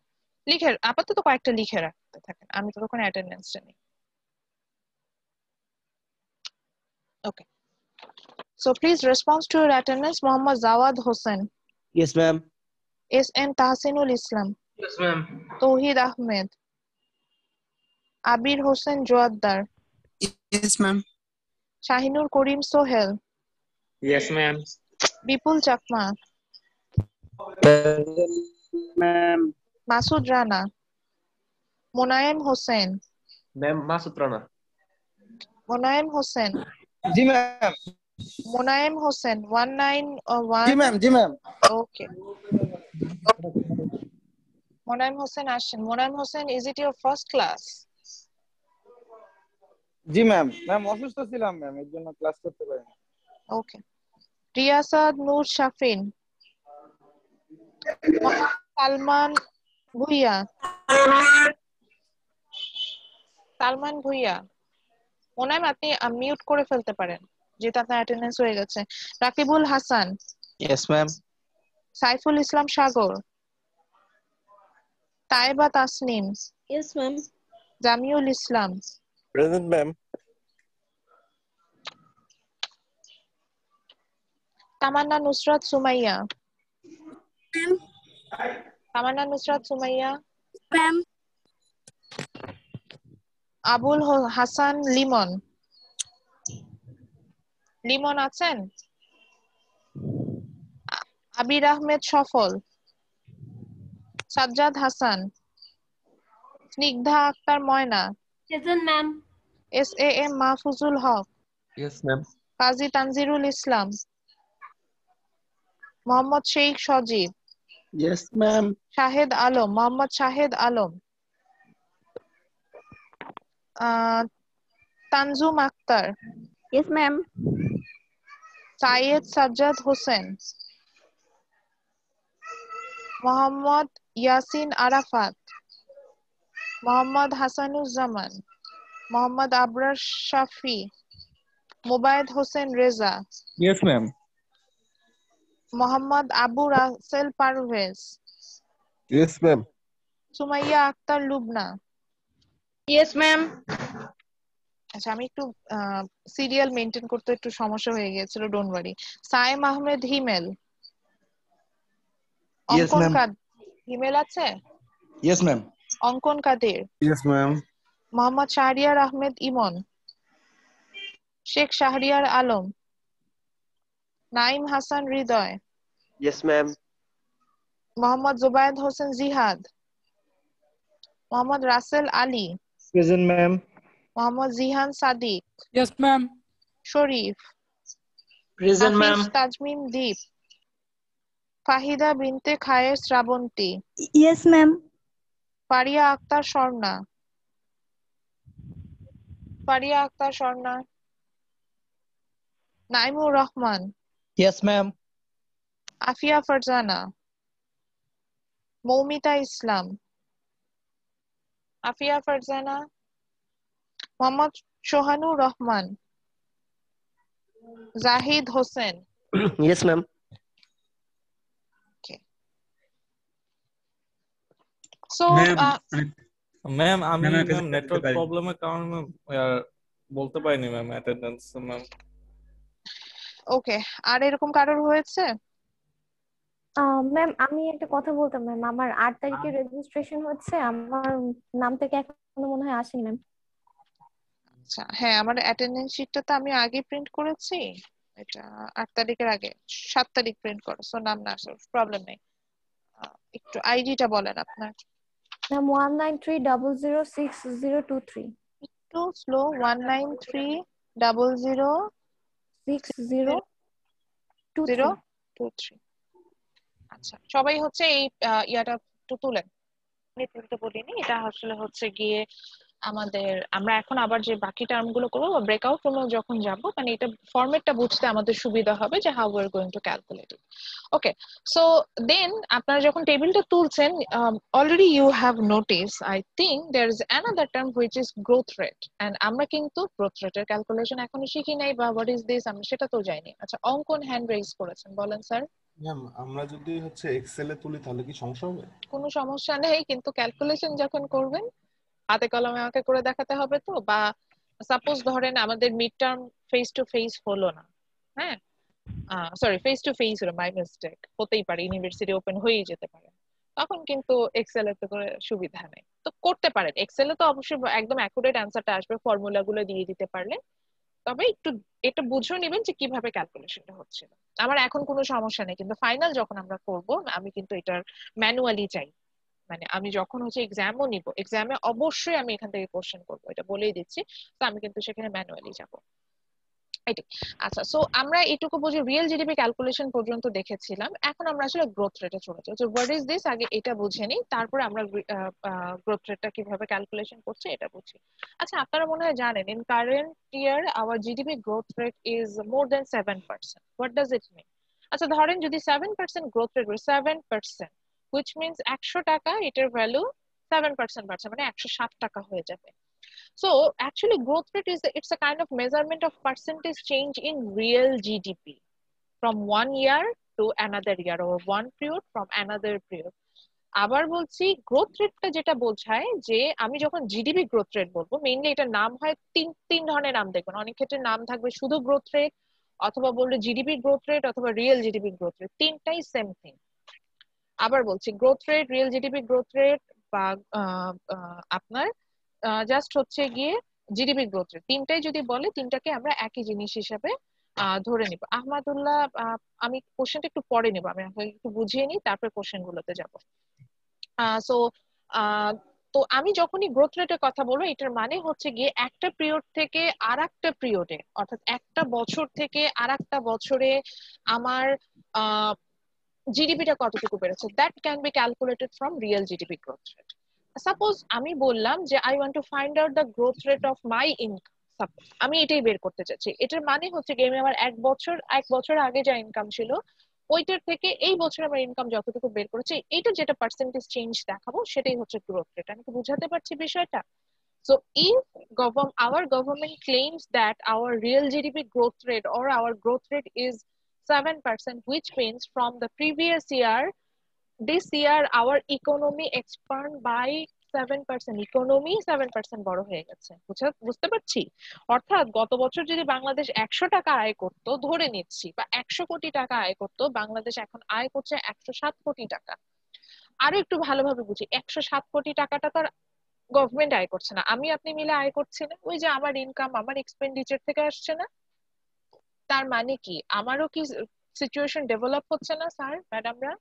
লিখে আপাতত কয়েকটা লিখে রাখতে থাকেন, আমি ততক্ষণ অ্যাটেন্ডেন্সটা নিই। Okay, so please response to your attendance. Mohammad Jawad Hossain. Yes ma'am. S N. Tahsinul Islam. Yes ma'am. Touhid Ahmed. Abir Hossain Joaddar. Yes ma'am. Shahinur Karim Sohel. Yes ma'am. Bipul Chakma. Ma'am. Masud Rana. Monayem Hossain. Ma'am, Masud Rana. Monayem Hossain. জি ম্যাম। মোনায়েম হোসেন 191। জি ম্যাম। জি ম্যাম। ওকে, মোনায়েম হোসেন আসেন। Monayem Hossain, is it your first class? জি ম্যাম। ম্যাম অসুস্থ ছিলাম ম্যাম, এর জন্য ক্লাস করতে পারিনি। ওকে। রিয়াসাদ নূর শাফিন। সালমান ভুইয়া। সালমান ভুইয়া। মোনায়েম, আপনি মিউট করে ফেলতে পারেন যেহেতু আপনার অ্যাটেন্ডেন্স হয়ে গেছে। Rakibul Hasan. Yes ma'am. Saiful Islam Sagar. Taiba Tasnim. Yes ma'am. Jamiul Islam. Present ma'am. Tamanna Nusrat Sumaiya. Tamanna Nusrat Sumaiya. Ma'am. Abul Hasan Limon. Limon আছেন? Abir Ahmed Sofol. Sajjad Hasan. Snigdha Akter Moyna. Present ma'am. S A M. Mahfuzul Haque. Yes ma'am. Kazi Tanzirul Islam. Mohammad Sheikh Sajib. Yes ma'am. Shahed Alam. Mohammad Shahed Alam. Tanjum Akter. Yes ma'am. Sayed Sajjad Hossain. Mohammad Yasin Arafat. Mohammad Hasanuzzaman. Mohammad Abrar Shafi. Mubayed Hossain Reza. Yes ma'am. Mohammad Abu Russell Parvez. Yes ma'am. Sumaiya Akter Lubna. Yes ma'am. আচ্ছা, আমি একটু সিরিয়াল মেনটেন করতে একটু সমস্যা হয়ে গিয়েছিল, don't worry. Saim Ahmed Himel. Yes, Ankon ma'am. Himel আছে? Yes ma'am. Ankon Kader. Yes ma'am. Mohammad Shahriar Ahmed Emon. Sheikh Shahriar Alam, Naim Hasan Hridoy, Yes, ma'am. Mohammad Jubayed Hossain Jihad, Mohammad Russell Ali, Present, ma'am. Mohammad Jihan Sadik, Yes, ma'am. Sharif, present Hafiz ma'am. Tajmin Deep, Fahida Binte Khayer Srabonti, Yes, ma'am. Faria Akter Swarna, Faria Akter Swarna, Naimur Rahman, Yes, ma'am. Afia Farzana, Moumita Islam, Afia Farzana, Mohammad Sohanur Rahman, Zahid Hossain. Yes, ma'am. So ma'am আমি ম্যাম নেটওয়ার্ক প্রবলেমের কারণে ম্যাম বলতে পারিনি ম্যাম অ্যাটেন্ডেন্স ম্যাম। ওকে, আর এরকম কারোর হয়েছে? ম্যাম আমি একটা কথা বলতাম ম্যাম, আমার 8 তারিখে রেজিস্ট্রেশন হচ্ছে, আমার নাম থেকে এখনো মনে হয় আসেনি ম্যাম। আচ্ছা হ্যাঁ, আমার অ্যাটেন্ডেন্স শিটটা তো আমি আগে প্রিন্ট করেছি, এটা 8 তারিখের আগে 7 তারিখ প্রিন্ট করো, সো নাম না আসলে প্রবলেম নেই। একটু আইডিটা বলেন আপনার। ম্যাম 193006023। একটু স্লো। 193006023। আচ্ছা সবাই হচ্ছে এই ইয়াটা একটু তুলেন, তুলতে বলিনি, এটা আসলে হচ্ছে গিয়ে আমরা এখন আবার যে বাকি টার্ম গুলো করবো বা ব্রেকআউট রুমে যখন যাব, মানে এটা ফরম্যাটটা বুঝতে আমাদের সুবিধা হবে যে how we are going to calculate it. Okay, so then আপনারা যখন টেবিলটা তুলছেন, already you have notice I think there is another term which is growth rate, and আমরা কিন্তু গ্রোথ রেটের ক্যালকুলেশন এখনো শিখি নাই, বা হোয়াট ইজ দিস আমরা সেটা তো জানি। আচ্ছা অঙ্কন হ্যান্ড রেইজ করেছেন, বলেন স্যার। ম্যাম আমরা যদি হচ্ছে এক্সেলে তুলি তাহলে কি সমস্যা হবে? কোনো সমস্যা নেই, কিন্তু ক্যালকুলেশন যখন করবেন হাতে কলমে আমাকে করে দেখাতে হবে তো। বা সাপোজ ধরেন আমাদের mid term face to face হলো না, হ্যাঁ সরি ফেস টু ফেস হলো, মাই মিস্টেক, হতেই পারে, ইউনিভার্সিটি ওপেন হয়েই যেতে পারে, তখন কিন্তু এক্সেল এর তো করে সুবিধা নেই। তো করতে পারেন এক্সেলে, তো অবশ্যই একদম অ্যাকুরেট অ্যান্সারটা আসবে ফর্মুলা গুলো দিয়ে দিতে পারলে, তবে একটু এটা বুঝে নেবেন যে কিভাবে ক্যালকুলেশনটা হচ্ছে। আমার এখন কোনো সমস্যা নেই, কিন্তু ফাইনাল যখন আমরা করব আমি কিন্তু এটার ম্যানুয়ালি চাই, মানে আমি যখন হচ্ছে এক্সামও নিব, এক্সামে অবশ্যই আমি এখান থেকে কোশ্চেন করবো, এটা বলেই দিচ্ছি। তো আমি কিন্তু সেখানে ম্যানুয়ালি যাব। এটাই। আচ্ছা, সো আমরা এইটুকু বুঝি রিয়েল জিডিপি ক্যালকুলেশন পর্যন্ত দেখেছিলাম, এখন আমরা আসলে গ্রোথ রেটে চলে যাই। সো হোয়াট ইজ দিস, আগে এটা বুঝে নিই, তারপরে আমরা গ্রোথ রেটটা কিভাবে ক্যালকুলেশন করছে এটা বুঝি। আচ্ছা আপনারা মনে হয় জানেন in current year our GDP growth rate is more than 7%। What does it mean? আচ্ছা ধরেন যদি 7% গ্রোথ রেট, 7%, which means 100 টাকা, এটার ভ্যালু 7% বাড়ছে, মানে 107 টাকা হয়ে যাবে। So actually growth rate it's a kind of measurement of percentage change in real GDP from one year to another year, or one period from another period. আবার বলছি growth রেটটা যেটা বোঝায় যে আমি যখন জিডিপি গ্রোথ রেট বলবো, mainly এটার নাম হয় তিন ধরনের নাম দেখবেন, অনেক ক্ষেত্রে নাম থাকবে শুধু গ্রোথ রেট, অথবা বললে জিডিপি গ্রোথ রেট, অথবা রিয়েল জিডিপি গ্রোথ রেট, তিনটাই সেম থিং। আবার বলছি growth rate, real GDP growth rate, বা আপনার জাস্ট হচ্ছে গিয়ে জিডিপি গ্রোথ রেট, তিনটাই যদি বলে তিনটাকে আমরা একই জিনিস হিসাবে ধরে নিব। আহমদুল্লাহ আমি কোশ্চেনটা একটু পরে নেব, আমি একটু বুঝিয়ে নিই তারপরে কোশ্চেন গুলোতে যাব। সো তো আমি যখনই গ্রোথ রেটের কথা বলবো, এটার মানে হচ্ছে গিয়ে একটা পিরিয়ড থেকে আর একটা পিরিয়ডে, অর্থাৎ একটা বছর থেকে আর একটা বছরে আমার জিডিপিটা কতটুকু বেড়েছে, that can be calculated from real GDP growth rate. Suppose আমি বললাম যে I want to find out the growth rate of my income, suppose আমি এটাই বের করতে চাচ্ছি, এটার মানে হচ্ছে কি আমি আমার এক বছর আগে যা ইনকাম ছিল ওইটার থেকে এই বছর আমার ইনকাম যতটুকু বের করেছি, এটা যেটা পার্সেন্টেজ চেঞ্জ দেখাবো সেটাই হচ্ছে গ্রোথ রেট। আমি কি বুঝাতে পারছি বিষয়টা? So if our government claims that our real GDP growth rate or our growth rate is 7%, which means from the previous year, this year our economy expand by 7%, economy 7% বড় হয়ে গেছে, বুঝতে পারছি? অর্থাৎ গত বছর যদি বাংলাদেশ 100 টাকা আয় করত, ধরে নিচ্ছি, বা 100 কোটি টাকা আয় করত, বাংলাদেশ এখন আয় করছে 107 কোটি টাকা। আরো একটু ভালোভাবে বুঝি, 107 কোটি টাকাটা তো গভর্নমেন্ট আয় করছে না, আমি আপনি মিলে আয় করছি না, ওই যে আমার ইনকাম আমার এক্সপেন্ডিচার থেকে আসছে না, তার মানে কি আমারও কি সিচুয়েশন ডেভেলপ হচ্ছে না স্যার ম্যাডামরা?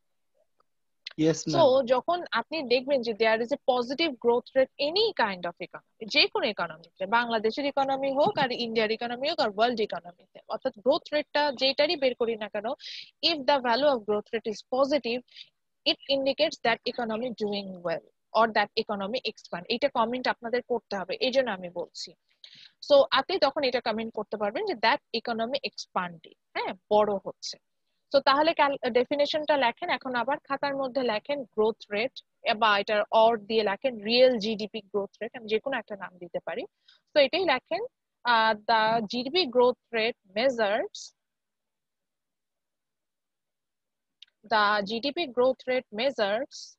Yes so ma'am. যখন আপনি দেখবেন যে there is a positive growth rate any kind of economy, যে কোনো ইকোনমিতে, বাংলাদেশের ইকোনমি হোক আর ইন্ডিয়ার ইকোনমি হোক আর ওয়ার্ল্ড ইকোনমিতে, অর্থাৎ গ্রোথ রেটটা যেটারই বের করি না কেন, if the value of growth rate is positive, it indicates that economy doing well or that economy expand. এটা কমেন্ট আপনাদের করতে হবে, এই জন্য আমি বলছি। সো আপনি তখন এটা কমেন্ট করতে পারবেন যে দ্যাট ইকোনমি এক্সপান্ডিং, হ্যাঁ বড় হচ্ছে। তো তাহলে ডেফিনেশনটা লেখেন, এখন আবার খাতার মধ্যে লেখেন গ্রোথ রেট, বা এটার অর দিয়ে লেখেন রিয়েল জিডিপি গ্রোথ রেট, আমি যে কোনো একটা নাম দিতে পারি। তো এটাই লেখেন, the GDP growth rate measures the GDP growth rate measures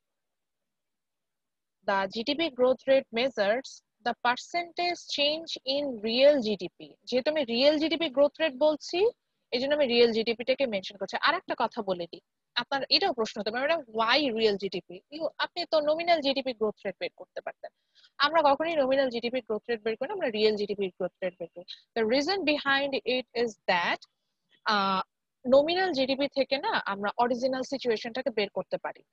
the GDP growth rate measures the percentage change in real GDP. যেহেতু আমি রিয়েল জিডিপি গ্রোথ রেট বলছি, এই জন্য আমি রিয়েল জিডিপিটাকে মেনশন করছি। আর একটা কথা বলে দিই, আপনার এটাও প্রশ্ন হতে পারে ওয়াই রিয়েল জিডিপি, আপনি তো নমিনাল জিডিপি গ্রোথ রেট বের করতে পারতেন। আমরা কখনোই নমিনাল জিডিপি গ্রোথ রেট বের করি না, আমরা রিয়েল জিডিপি গ্রোথ রেট বের করি। The reason behind it is that nominal GDP থেকে না আমরা অরিজিনাল সিচুয়েশনটাকে বের করতে পারি,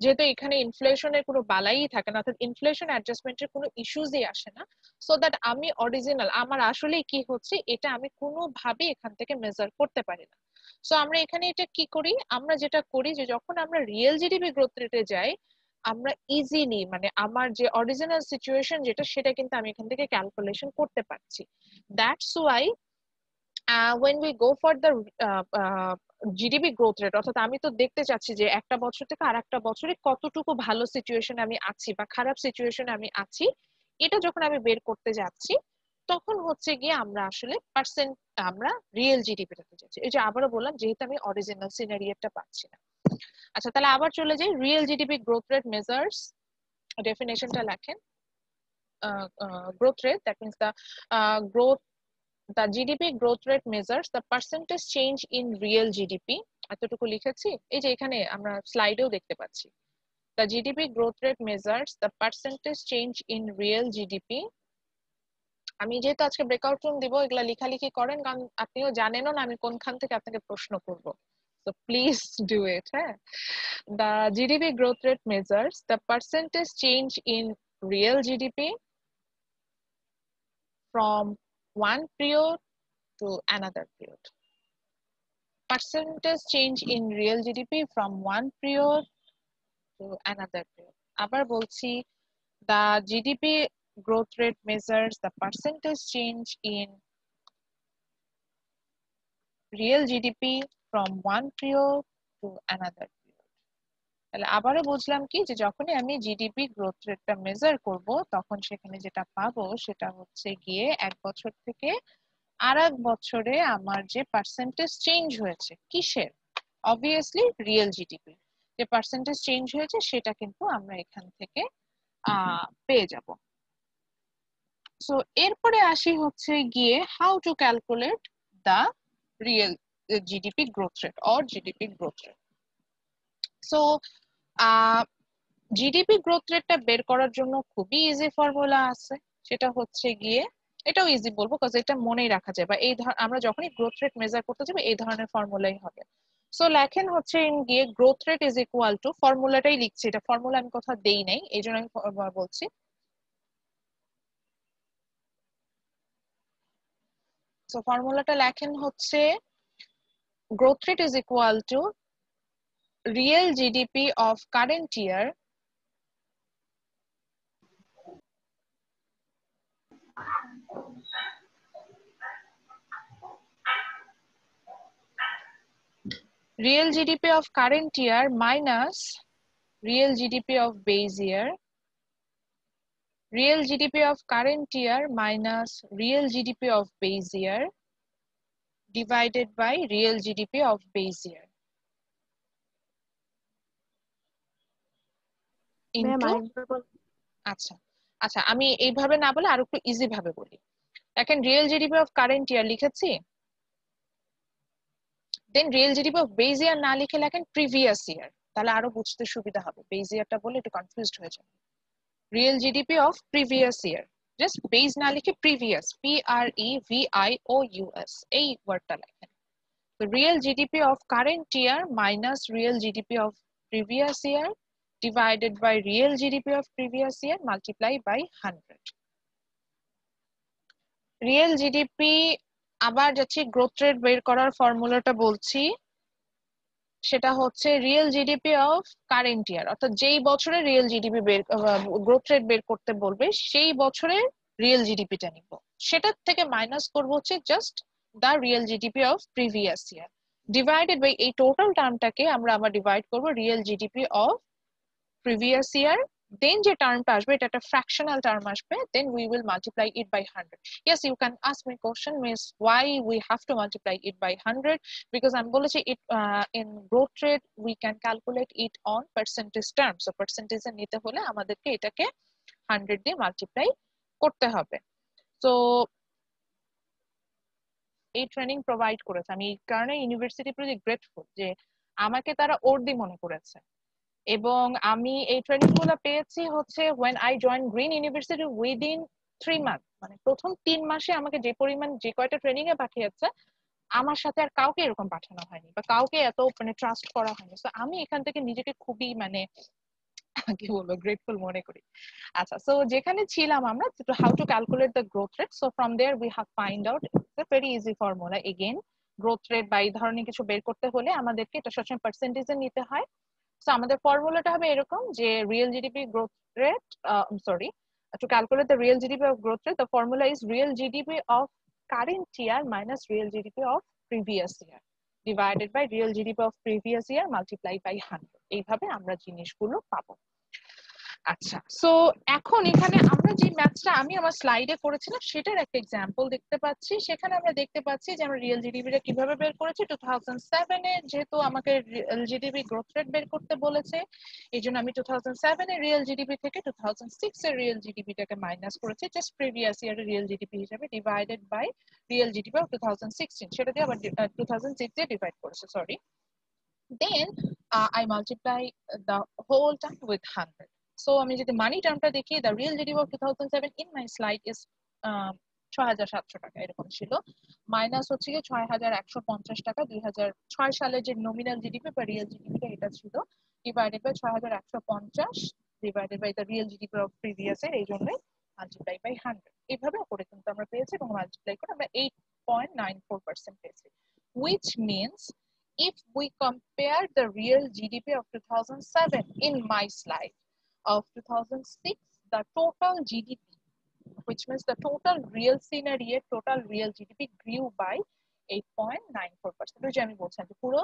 যেহেতু এখানে ইনফ্লেশনের কোনো বালাই থাকে না, অর্থাৎ ইনফ্লেশন অ্যাডজাস্টমেন্টের কোনো ইস্যুজই আসে না। সো দ্যাট আমি অরিজিনাল আমার আসলে কি হচ্ছে এটা আমি কোনোভাবে এখান থেকে মেজার করতে পারি না। সো আমরা এখানে এটা কি করি, আমরা যেটা করি যে যখন আমরা রিয়েল জিডিপি গ্রোথ রেটে যাই, আমরা ইজিলি মানে আমার যে অরিজিনাল সিচুয়েশন যেটা, সেটা কিন্তু আমি এখান থেকে ক্যালকুলেশন করতে পারছি। That's why when we go for the GDP growth rate, অর্থাৎ আমি তো দেখতে চাচ্ছি যে একটা বছর থেকে আর একটা বছরে কতটুকু ভালো সিচুয়েশনে আমি আছি বা খারাপ সিচুয়েশনে আমি আছি, এটা যখন আমি বের করতে যাচ্ছি তখন হচ্ছে গিয়ে আমরা আসলে পার্সেন্ট আমরা রিয়েল জিডিপিটাতে যাচ্ছি। এই যে আবারও বললাম, যেহেতু আমি অরিজিনাল সিনারিওটা পাচ্ছি না। আচ্ছা তাহলে আবার চলে যাই, real GDP growth rate measures, ডেফিনেশনটা লেখেন, growth rate, that means the GDP growth rate measures the percentage change in real GDP, এতটুকু লিখেছি, এই যে এখানে আমরা স্লাইডেও দেখতে পাচ্ছি। The GDP growth rate measures the percentage change in real GDP. আমি যেহেতু আজকে ব্রেকআউট রুম দিব, এগুলা লেখালেখি করেন, কারণ আপনিও জানেনও না আমি কোনখান থেকে আপনাকে প্রশ্ন করব। So please do it. The GDP growth rate measures the percentage change in real GDP from one period to another period. Percentage change in real GDP from one period to another period. আবার বলছি, the GDP growth rate measures the percentage change in real GDP from one period to another period. তাহলে আবারও বুঝলাম কি, যে যখনই আমি GDP growth রেটটা মেজার করব তখন সেখানে যেটা পাবো সেটা হচ্ছে গিয়ে এক বছর থেকে আর এক বছরে আমার যে পার্সেন্টেজ চেঞ্জ হয়েছে, কিসের, অবভিয়াসলি রিয়েল জিডিপি যে পার্সেন্টেজ চেঞ্জ হয়েছে সেটা কিন্তু আমরা এখান থেকে পেয়ে যাব। সো এরপরে আসি হচ্ছে গিয়ে how to calculate the real GDP growth rate or GDP growth rate. So GDP growth রেটটা বের করার জন্য খুবই ইজি ফর্মুলা আছে, সেটা হচ্ছে গিয়ে, এটাও ইজি বলবো কারণ এটা মনেই রাখা যায়, বা এই আমরা যখনই গ্রোথ রেট মেজার করতে যাবো এই ধরনের ফর্মুলাই হবে। সো লেখেন হচ্ছে গিয়ে growth rate is equal to, ফর্মুলাটাই লিখছি, এটা ফর্মুলা আমি কোথাও দেই নাই এই জন্য আমি বলছি। সো ফর্মুলাটা লেখেন হচ্ছে growth rate is equal two real GDP of current year real GDP of current year minus real GDP of base year, real GDP of current year minus real GDP of base year divided by real GDP of base year into, আচ্ছা আচ্ছা আমি এইভাবে না বলে আরো একটু easy ভাবে বলি। দেখেন রিয়েল জিডিপি অফ কারেন্ট ইয়ার লিখেছি, দেন রিয়েল জিডিপি অফ বেজ ইয়ার না লিখে লেখেন প্রিভিয়াস ইয়ার, তাহলে আরো বুঝতে সুবিধা হবে, বেজ ইয়ারটা বলে একটু কনফিউজড হয়ে যাবে। Real GDP of previous year, just base না লিখে প্রিভিয়াস, PREVIOUS এই ওয়ার্ডটা লেখেন। The real GDP of current year minus real GDP of previous year divided by real GDP of previous year multiply by 100. Real GDP আবার যাচ্ছি growth rate বের করার ফর্মুলাটা বলছি, সেটা হচ্ছে রিয়েল জিডিপি অফ কারেন্ট ইয়ার, অর্থাৎ যেই বছরে রিয়েল জিডিপি বের গ্রোথ রেট বের করতে বলবে সেই বছরের রিয়েল জিডিপিটা নিব, সেটার থেকে মাইনাস করব হচ্ছে just the real GDP of previous year divided by এই টোটাল টার্মটাকে আমরা আবার ডিভাইড করব real GDP of previous year, then যে টার্মটা আসবে এটা একটা ফ্র্যাকশনাল টার্ম আসবে, then we will multiply it by 100. Yes, you can ask me question, miss, why we have to multiply it by 100? Because I'm বলেছি it in growth rate we can calculate it on percentage terms, so percentage এ নিতে হলে আমাদেরকে এটাকে 100 দিয়ে multiply করতে হবে। So এই training provide করেছে, আমি এই কারণে ইউনিভার্সিটির প্রতি গ্রেটফুল যে আমাকে তারা ওর্দি মনে করেছে, এবং আমি এই ট্রেনিং গুলো পেয়েছি হচ্ছে when I joined Green University within 3 months, মানে প্রথম 3 মাসে আমাকে যে পরিমাণ যে কয়টা ট্রেনিং এ পাঠিয়েছে আমার সাথে আর কাউকে এরকম পাঠানো হয়নি বা কাউকে এত মানে ট্রাস্ট করা হয়নি। সো আমি এখান থেকে নিজেকে খুবই মানে কি বলবো গ্রেটফুল মনে করি। আচ্ছা, সো যেখানে ছিলাম আমরা how to calculate the growth rate, so from there we have find out it's a very easy formula again, growth rate বা এই ধরনের কিছু বের করতে হলে আমাদেরকে এটা সবসময় পার্সেন্টেজে নিতে হয়। So আমাদের ফর্মুলাটা হবে এরকম যে real GDP growth rate, to calculate the real GDP of growth rate, the formula is real GDP of current year minus real GDP of previous year divided by real GDP of previous year multiplied by 100. এইভাবে আমরা জিনিসগুলো পাবো। আচ্ছা, so এখন এখানে আমরা যে ম্যাথটা আমি আমার স্লাইডে করেছিলাম সেটার একটা এক্সাম্পল দেখতে পাচ্ছি। সেখানে আমরা দেখতে পাচ্ছি যে আমরা রিয়েল জিডিপিটা কিভাবে বের করেছি। 2007 এ যেহেতু আমাকে রিয়েল জিডিপি গ্রোথ রেট বের করতে বলেছে, এই জন্য আমি 2007 এর রিয়েল জিডিপি থেকে 2006 এর রিয়েল জিডিপিটাকে মাইনাস করেছি জাস্ট প্রিভিয়াস ইয়ারের রিয়েল জিডিপি হিসেবে divided by real GDP of 2016, সেটা দিয়ে আবার 2006 দিয়ে ডিভাইড করেছে, sorry. Then I multiply the whole term with 100. So আমি যদি মানি টার্মটা দেখি, the real GDP of 2007 in my slide is ৬৭০০ টাকা এরকম ছিল, মাইনাস হচ্ছে কি ৬১৫০ টাকা ২০০৬ সালে যে নমিনাল জিডিপি বা রিয়েল জিডিপিটা এটা ছিল, divided by ৬১৫০ divided by the real GDP of previous এর, এই জন্য মাল্টিপ্লাই বাই 100 এইভাবে করে কিন্তু আমরা পেয়েছি, এবং মাল্টিপ্লাই করে আমরা 8.94% পেয়েছি, which means if we compare the real GDP of 2007 in my slide of 2006, the total GDP, which means the total real scenario, total real GDP grew by 8.94%. which আমি বলছিলাম যে পুরো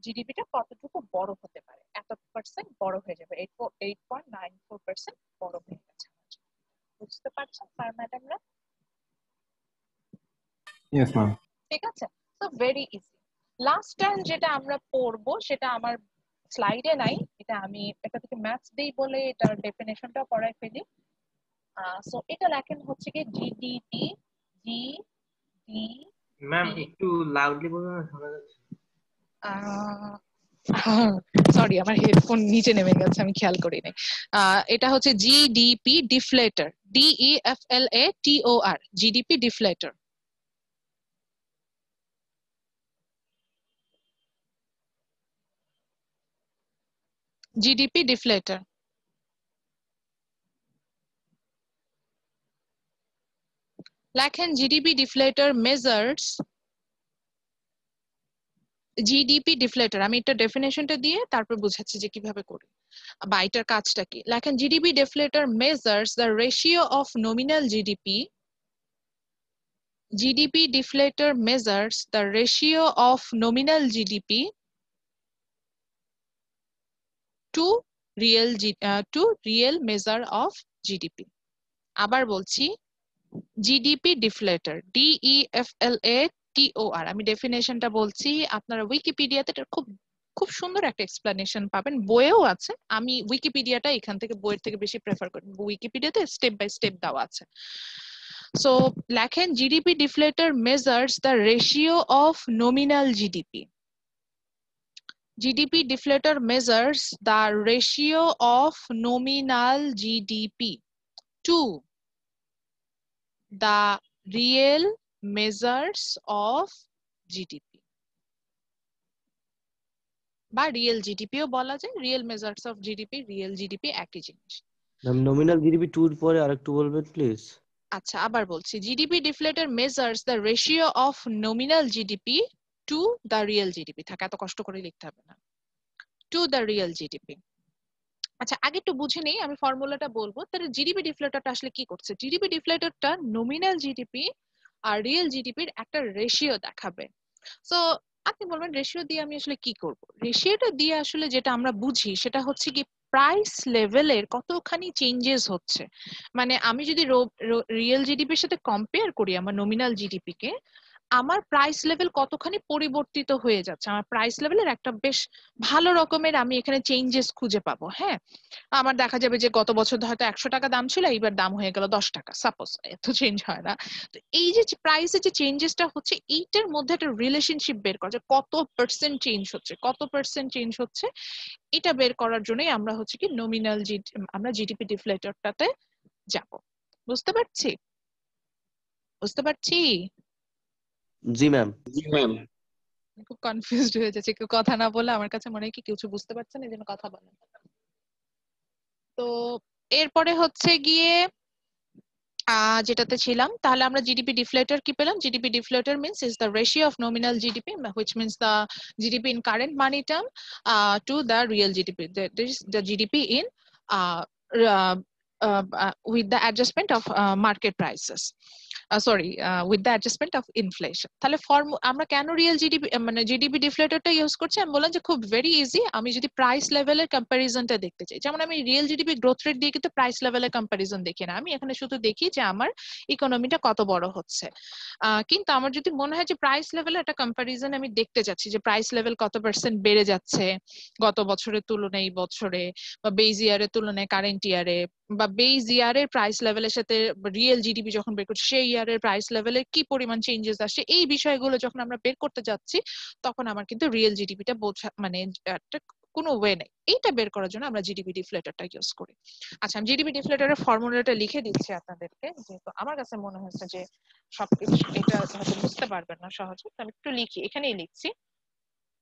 জিডিপিটা কতটুকু বড় হতে পারে, এত পার্সেন্ট বড় হয়ে যাবে, 8.94% বড় হয়ে গেছে। বুঝতে পারছেন স্যার ম্যাডামরা? Yes, ma'am. ঠিক আছে, so very easy. Last time যেটা আমরা পড়বো সেটা আমার স্লাইডে নাই, এটা আমি এটা থেকে ম্যাথস দেই বলে এটার ডেফিনেশনটা পড়ায় ফেলি। সো এটা লেখেন হচ্ছে কি জিডিপি, ম্যাম একটু লাউডলি বলুন না, শোনা যাচ্ছে। সরি আমার হেডফোন নিচে নেমে গেছে, আমি খেয়াল করিনি। এটা হচ্ছে GDP deflator, DEFLATOR, GDP deflator. GDP deflator. লেখেন GDP deflator measures, GDP deflator, আমি এটা ডেফিনেশনটা দিয়ে তারপর বুঝাচ্ছি যে কিভাবে করি বা এটার কাজটা কি। লেখেন GDP deflator measures the ratio of nominal GDP. GDP deflator measures the ratio of nominal GDP to real measure of GDP. আবার বলছি GDP deflator, DEFLATOR, আমি ডেফিনেশনটা বলছি, আপনারা উইকিপিডিয়াতে এটা খুব সুন্দর একটা এক্সপ্লেনেশন পাবেন, বইয়েও আছে, আমি উইকিপিডিয়াটা এখান থেকে বইয়ের থেকে বেশি প্রেফার করি, উইকিপিডিয়াতে স্টেপ বাই স্টেপ দেওয়া আছে। সো লেখেন GDP deflator measures the ratio of nominal GDP. GDP deflator measures the ratio of nominal GDP to the real measures of GDP. বা রিয়েল জিডিপিও বলা যায়। Real measures of GDP, real GDP একই জিনিস। Ma'am nominal GDP 2 এর পরে আরেকটু বলবেন please. আচ্ছা আবার বলছি, GDP deflator measures the ratio of nominal GDP to the real GDP. থাকে এত কষ্ট করে লিখতে হবে না, টু দ্য রিয়েল জিডিপি। আচ্ছা আগে একটু বুঝে নেই, আমি ফর্মুলাটা বলবো। তাহলে জিডিপি ডিফলেটরটা আসলে কি করছে? জিডিপি ডিফলেটরটা নমিনাল জিডিপি আর রিয়েল জিডিপির একটা রেশিও দেখাবে। সো আপনি বলবেন রেশিও দিয়ে আমি আসলে কি করব? রেশিওটা দিয়ে আসলে যেটা আমরা বুঝি সেটা হচ্ছে কি প্রাইস লেভেলের কতখানি চেঞ্জেস হচ্ছে। মানে আমি যদি রিয়েল জিডিপির সাথে কম্পেয়ার করি আমার নমিনাল জিডিপি কে, আমার প্রাইস লেভেল কতখানি পরিবর্তিত হয়ে যাচ্ছে, আমার প্রাইস লেভেলের একটা বেশ ভালো রকমের আমি এখানে চেঞ্জেস খুঁজে পাবো। হ্যাঁ, আমার দেখা যাবে যে গত বছর হয়তো 100 টাকা দাম ছিল, এইবার দাম হয়ে গেল 10 টাকা, সাপোজ। এত চেঞ্জ হয় না। তো এই যে প্রাইসের যে চেঞ্জেসটা হচ্ছে, এইটার মধ্যে একটা রিলেশনশিপ বের করা, যে কত পার্সেন্ট চেঞ্জ হচ্ছে, কত পার্সেন্ট চেঞ্জ হচ্ছে, এটা বের করার জন্যই আমরা হচ্ছে কি নমিনাল আমরা জিডিপি ডিফলেটরটাতে যাব। বুঝতে পারছি? বুঝতে পারছি? জি ম্যাম। জি ম্যাম। খুব কনফিউজড হয়ে যাচ্ছে, কেউ কথা না বলে আমার কাছে মনে হয় কি কিছু বুঝতে পারছেন, এই জন্য কথা বলেন। তো এরপরে হচ্ছে গিয়ে যেটাতে ছিলাম, তাহলে আমরা জিডিপি ডিফলেটর কি পেলাম? GDP deflator means is the ratio of nominal GDP which means the GDP in current money term to the real GDP. That is the GDP in uh, uh, with the adjustment of market prices. With the adjustment of inflation. তাহলে আমরা কেন real GDP মানে GDP ডিফলেটরটা use করছি? আমি বললাম যে খুব very easy. আমি যদি প্রাইস লেভেলের কম্পারিজনটা দেখতে চাই, যেমন আমি রিয়েল জিডিপি গ্রোথ রেট দিয়ে কিন্তু প্রাইস লেভেলের কম্পারিজন দেখি না, আমি এখানে শুধু দেখি যে আমার ইকোনমিটা কত বড় হচ্ছে। কিন্তু আমার যদি মনে হয় যে প্রাইস লেভেলে একটা কম্পারিজন আমি দেখতে যাচ্ছি, যে প্রাইস লেভেল কত পার্সেন্ট বেড়ে যাচ্ছে গত বছরের তুলনায় এই বছরে, বা বেজ ইয়ারের তুলনায় কারেন্ট ইয়ারে, বা বেজ ইয়ারের প্রাইস লেভেলের সাথে রিয়েল জিডিপি যখন বের করছি সেই ইয়ারের প্রাইস লেভেলে কি পরিমাণ চেঞ্জেস আসছে, এই বিষয়গুলো যখন আমরা বের করতে যাচ্ছি, তখন আমার কিন্তু রিয়েল জিডিপিটা বোঝা মানে একটা কোনো ওয়ে নেই। এইটা বের করার জন্য আমরা জিডিপি ডিফলেটরটা ইউজ করি। আচ্ছা, আমি জিডিপি ডিফলেটরের ফর্মুলাটা লিখে দিচ্ছি আপনাদেরকে, যেহেতু আমার কাছে মনে হচ্ছে যে সবকিছু এটা হয়তো বুঝতে পারবেন না সহজে, আমি একটু লিখি, এখানেই লিখছি।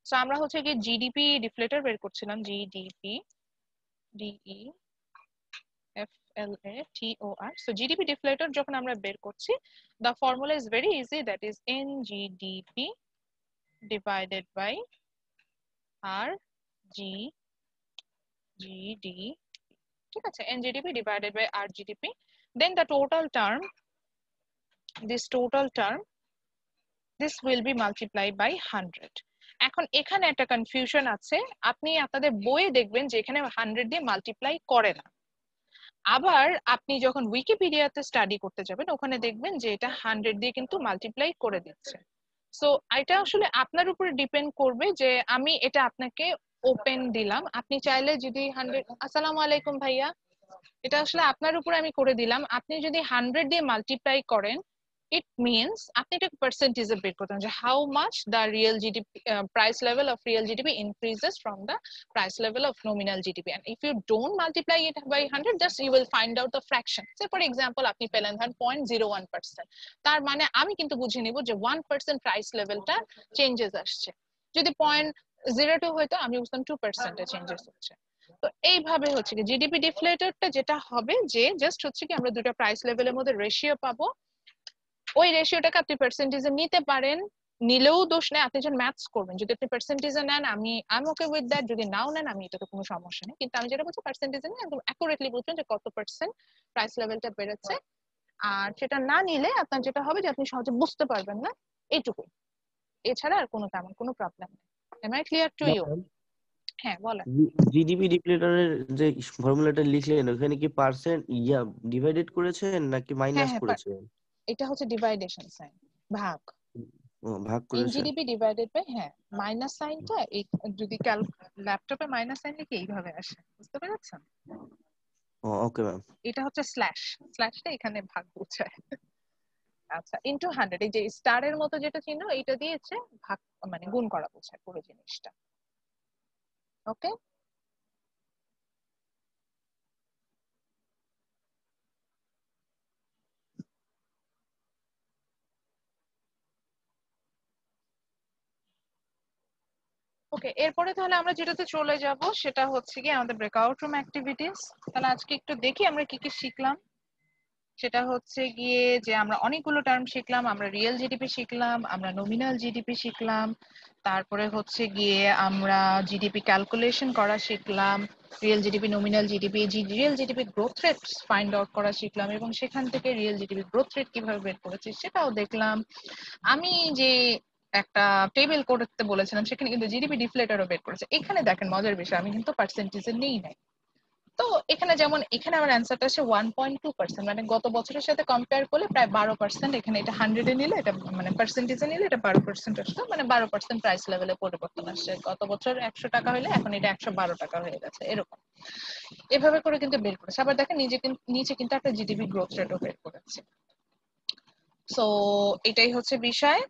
তো আমরা হচ্ছে গিয়ে জিডিপি ডিফলেটর বের করছিলাম, জিডিপি ডিই FLATOR. So GDP deflator যখন আমরা বের করছি, the formula is very easy, that is NGDP divided by RGGD. ঠিক আছে, NGDP divided by RGDP. Then the total term, this will be multiplied by 100. এখন এখানে একটা কনফিউশন আছে, আপনি আপনাদের বইয়ে দেখবেন যে এখানে 100 দিয়ে মাল্টিপ্লাই করে না। আবার আপনি যখন উইকিপিডিয়াতে স্টাডি করতে যাবেন, ওখানে দেখবেন যে এটা 100 দিয়ে কিন্তু মাল্টিপ্লাই করে দিচ্ছে। সো এটা আসলে আপনার উপরে ডিপেন্ড করবে, যে আমি এটা আপনাকে ওপেন দিলাম, আপনি চাইলে যদি 100, আসসালামু আলাইকুম ভাইয়া, এটা আসলে আপনার উপরে আমি করে দিলাম। আপনি যদি 100 দিয়ে মাল্টিপ্লাই করেন, it means আপনি একটা পার্সেন্টেজে বের করতে হবে যে how much the real GDP price level of real GDP increases from the price level of nominal GDP, and if you don't multiply it by 100, just you will find out the fraction. Say for example আপনি পেলেন ধরেন 0.01%, তার মানে আমি কিন্তু বুঝে নিব যে 1% প্রাইস লেভেলটা চেঞ্জেস আসছে। যদি 0.02 হয়তো আমি বুঝতাম 2% এ চেঞ্জেস হচ্ছে। তো এইভাবে হচ্ছে কি জিডিপি ডিফলেটরটা যেটা হবে, যে জাস্ট হচ্ছে কি আমরা দুটো প্রাইস লেভেলের মধ্যে রেশিও পাবো, ওই রেশিওটাকে আপনি পার্সেন্টেজে নিতে পারেন, নিলেও দোষ নেই, আপনি যখন ম্যাথস করবেন যদি আপনি পার্সেন্টেজে নেন, আমি ওকে উইথ দ্যাট, যদি নাও নেন আমি এটাতে কোনো সমস্যা নেই, কিন্তু আমি যেটা বলছি পার্সেন্টেজে নিয়ে একদম অ্যাকুরেটলি বুঝবেন যে কত পার্সেন্ট প্রাইস লেভেলটা বেড়েছে। আর সেটা না নিলে আপনার যেটা হবে যে আপনি সহজে বুঝতে পারবেন না, এইটুকু, এছাড়া আর কোনো তেমন কোনো প্রবলেম নেই। Am I clear to you? হ্যাঁ বলেন। জিডিপি ডিফলেটরের যে ফর্মুলাটা লিখলেন ওখানে কি পার্সেন্ট ডিভাইডেড করেছেন নাকি মাইনাস করেছেন? এটা হচ্ছে ডিভাইডেশন সাইন, ভাগ। ভাগ করেছেন। এনজিডিপি ডিভাইডেড বাই, হ্যাঁ মাইনাস সাইনটা এই যদি ল্যাপটপে মাইনাস সাইন লিখে এইভাবে আসে, বুঝতে পেরেছেন? Okay ma'am. এটা হচ্ছে স্ল্যাশটা এখানে ভাগ বোঝায়। আচ্ছা, ইনটু 100, এই যে স্টারের মতো যেটা চিহ্ন, এইটা দিয়েছে ভাগ মানে গুণ করা বোঝায় পুরো জিনিসটা। ওকে, ওকে, এরপরে তাহলে আমরা যেটাতে চলে যাব সেটা হচ্ছে কি আমাদের ব্রেকআউট রুম অ্যাক্টিভিটিস। তাহলে আজকে একটু দেখি আমরা কি কি শিখলাম। সেটা হচ্ছে গিয়ে যে আমরা অনেকগুলো টার্ম শিখলাম, আমরা রিয়েল জিডিপি শিখলাম, আমরা নমিনাল জিডিপি শিখলাম, তারপরে হচ্ছে গিয়ে আমরা জিডিপি ক্যালকুলেশন করা শিখলাম, real GDP, nominal GDP, real GDP growth rate find out করা শিখলাম, এবং সেখান থেকে রিয়েল জিডিপি গ্রোথ রেট কিভাবে বের করেছি সেটাও দেখলাম। আমি যে একটা টেবিল করতে বলেছিলাম সেখানে কিন্তু জিডিপি ডিফলেটারও বের করেছে। এখানে দেখেন মজার বিষয়, আমি কিন্তু পার্সেন্টেজে নেই নাই। তো এখানে যেমন এখানে আমার অ্যান্সারটা আসে 1.2%, মানে গত বছরের সাথে কম্পেয়ার করলে প্রায় 12%। এখানে এটা 100-এ নিলে, এটা মানে পার্সেন্টেজে নিলে এটা 12% আসতো, মানে 12% প্রাইস লেভেলে পরিবর্তন আসছে। গত বছর 100 টাকা হলে এখন এটা 112 টাকা হয়ে গেছে, এরকম এভাবে করে কিন্তু বের করেছে। আবার দেখেন নিচে কিন্তু একটা জিডিপি গ্রোথ রেটও বের করেছে। সো এটাই হচ্ছে বিষয়।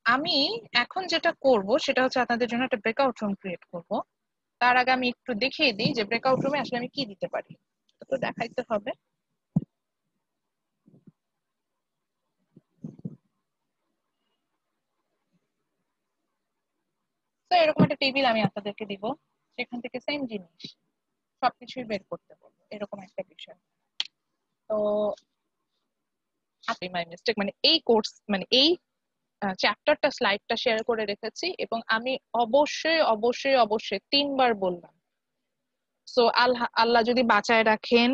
আমি এখন যেটা করব সেটা হচ্ছে আপনাদের জন্য একটা ব্রেকআউট রুম ক্রিয়েট করব। তার আগে আমি একটু দেখিয়ে দিই যে ব্রেকআউট রুমে আসলে আমি কি দিতে পারি, তো দেখাইতে হবে। তো এরকম একটা টেবিল আমি আপনাদেরকে দিব, সেখান থেকে সেম জিনিস সবকিছুই বের করতে বলবো, এরকম একটা বিষয়। তো আপনি মাই মিস্টেক, মানে এই কোর্স মানে এই চ্যাপ্টারটা স্লাইডটা শেয়ার করে রেখেছি, এবং আমি অবশ্যই অবশ্যই অবশ্যই 3বার বললাম। সো আল্লাহ যদি বাঁচায় রাখেন,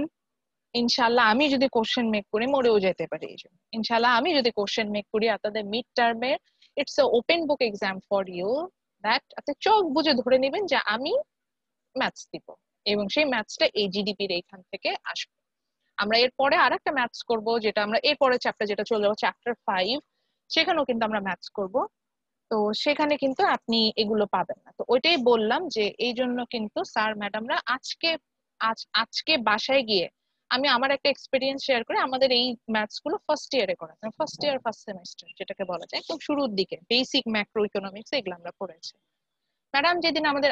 ইনশাল্লাহ আমি যদি কোশ্চেন মেক করি মরেও যেতে পারি, এই জন্য ইনশাল্লাহ আমি যদি কোশ্চেন মেক করি আপনাদের মিড টার্মে, it's a open book exam for you, that আপনি চোখ বুঝে ধরে নেবেন যে আমি ম্যাথস দিব, এবং সেই ম্যাথসটা এই জিডিপির এইখান থেকে আসবে। আমরা এরপরে আরেকটা ম্যাথস করব, যেটা আমরা এরপরে চ্যাপ্টার যেটা চলে যাবো চ্যাপ্টার 5, সেখানেও কিন্তু আমরা ম্যাথস করব। তো সেখানে কিন্তু আপনি এগুলো পাবেন না। তো ওইটাই বললাম যে এই জন্য কিন্তু স্যার ম্যাডামরা আজকে বাসায় গিয়ে আমি আমার একটা এক্সপিরিয়েন্স শেয়ার করে, আমাদের এই ম্যাথস গুলো ফার্স্ট ইয়ারে করা, ফার্স্ট ইয়ার ফার্স্ট সেমিস্টার যেটাকে বলা যায়, একদম শুরুর দিকে বেসিক ম্যাক্রো ইকোনমিক্স এগুলো আমরা পড়েছি। ম্যাডাম যেদিন আমাদের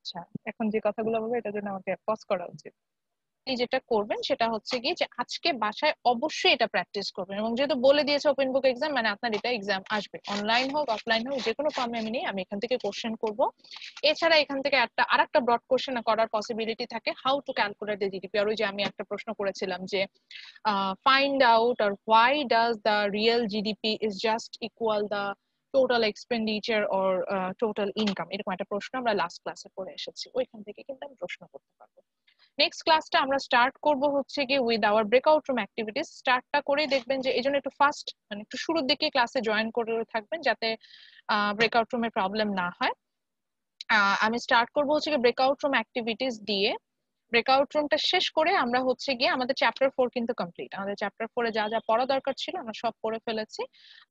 আচ্ছা, এখন যে কথাগুলো বলবো এটার জন্য আমাকে পজ করা উচিত। এই যেটা করবেন সেটা হচ্ছে কি যে আজকে বাসায় অবশ্যই এটা প্র্যাকটিস করবেন, এবং যেহেতু বলে দিয়েছে ওপেন বুক এক্সাম, মানে আপনার এটা এক্সাম আসবে, অনলাইন হোক অফলাইন হোক, যে কোনো ফর্মে আমি নেই, আমি এখান থেকে কোশ্চেন করব। এছাড়া এখান থেকে আরেকটা ব্রড কোশ্চেন করার পসিবিলিটি থাকে, how to calculate the GDP. আর ওই যে আমি একটা প্রশ্ন করেছিলাম যে ফাইন্ড আউট আর why does the real GDP is just equal the total expenditure or total income, এরকম একটা প্রশ্ন আমরা লাস্ট ক্লাসে পড়ে এসেছি, ওইখান থেকে কিন্তু আমি প্রশ্ন করতে পারবো। নেক্সট ক্লাসটা আমরা স্টার্ট করব হচ্ছে কি with our breakout room activities. স্টার্টটা করে দেখবেন যে এই জন্য একটু ফাস্ট, মানে একটু শুরুর দিকে ক্লাসে জয়েন করে থাকবেন যাতে ব্রেকআউট রুমের প্রবলেম না হয়। আমি স্টার্ট করব হচ্ছে কি ব্রেকআউট রুম অ্যাক্টিভিটিস দিয়ে। ব্রেকআউট রুমটা শেষ করে আমরা হচ্ছে গিয়ে আমাদের চ্যাপ্টার 4 কিন্তু কমপ্লিট, আমাদের চ্যাপ্টার 4 এ যা যা পড়া দরকার ছিল আমরা সব পড়ে ফেলেছি।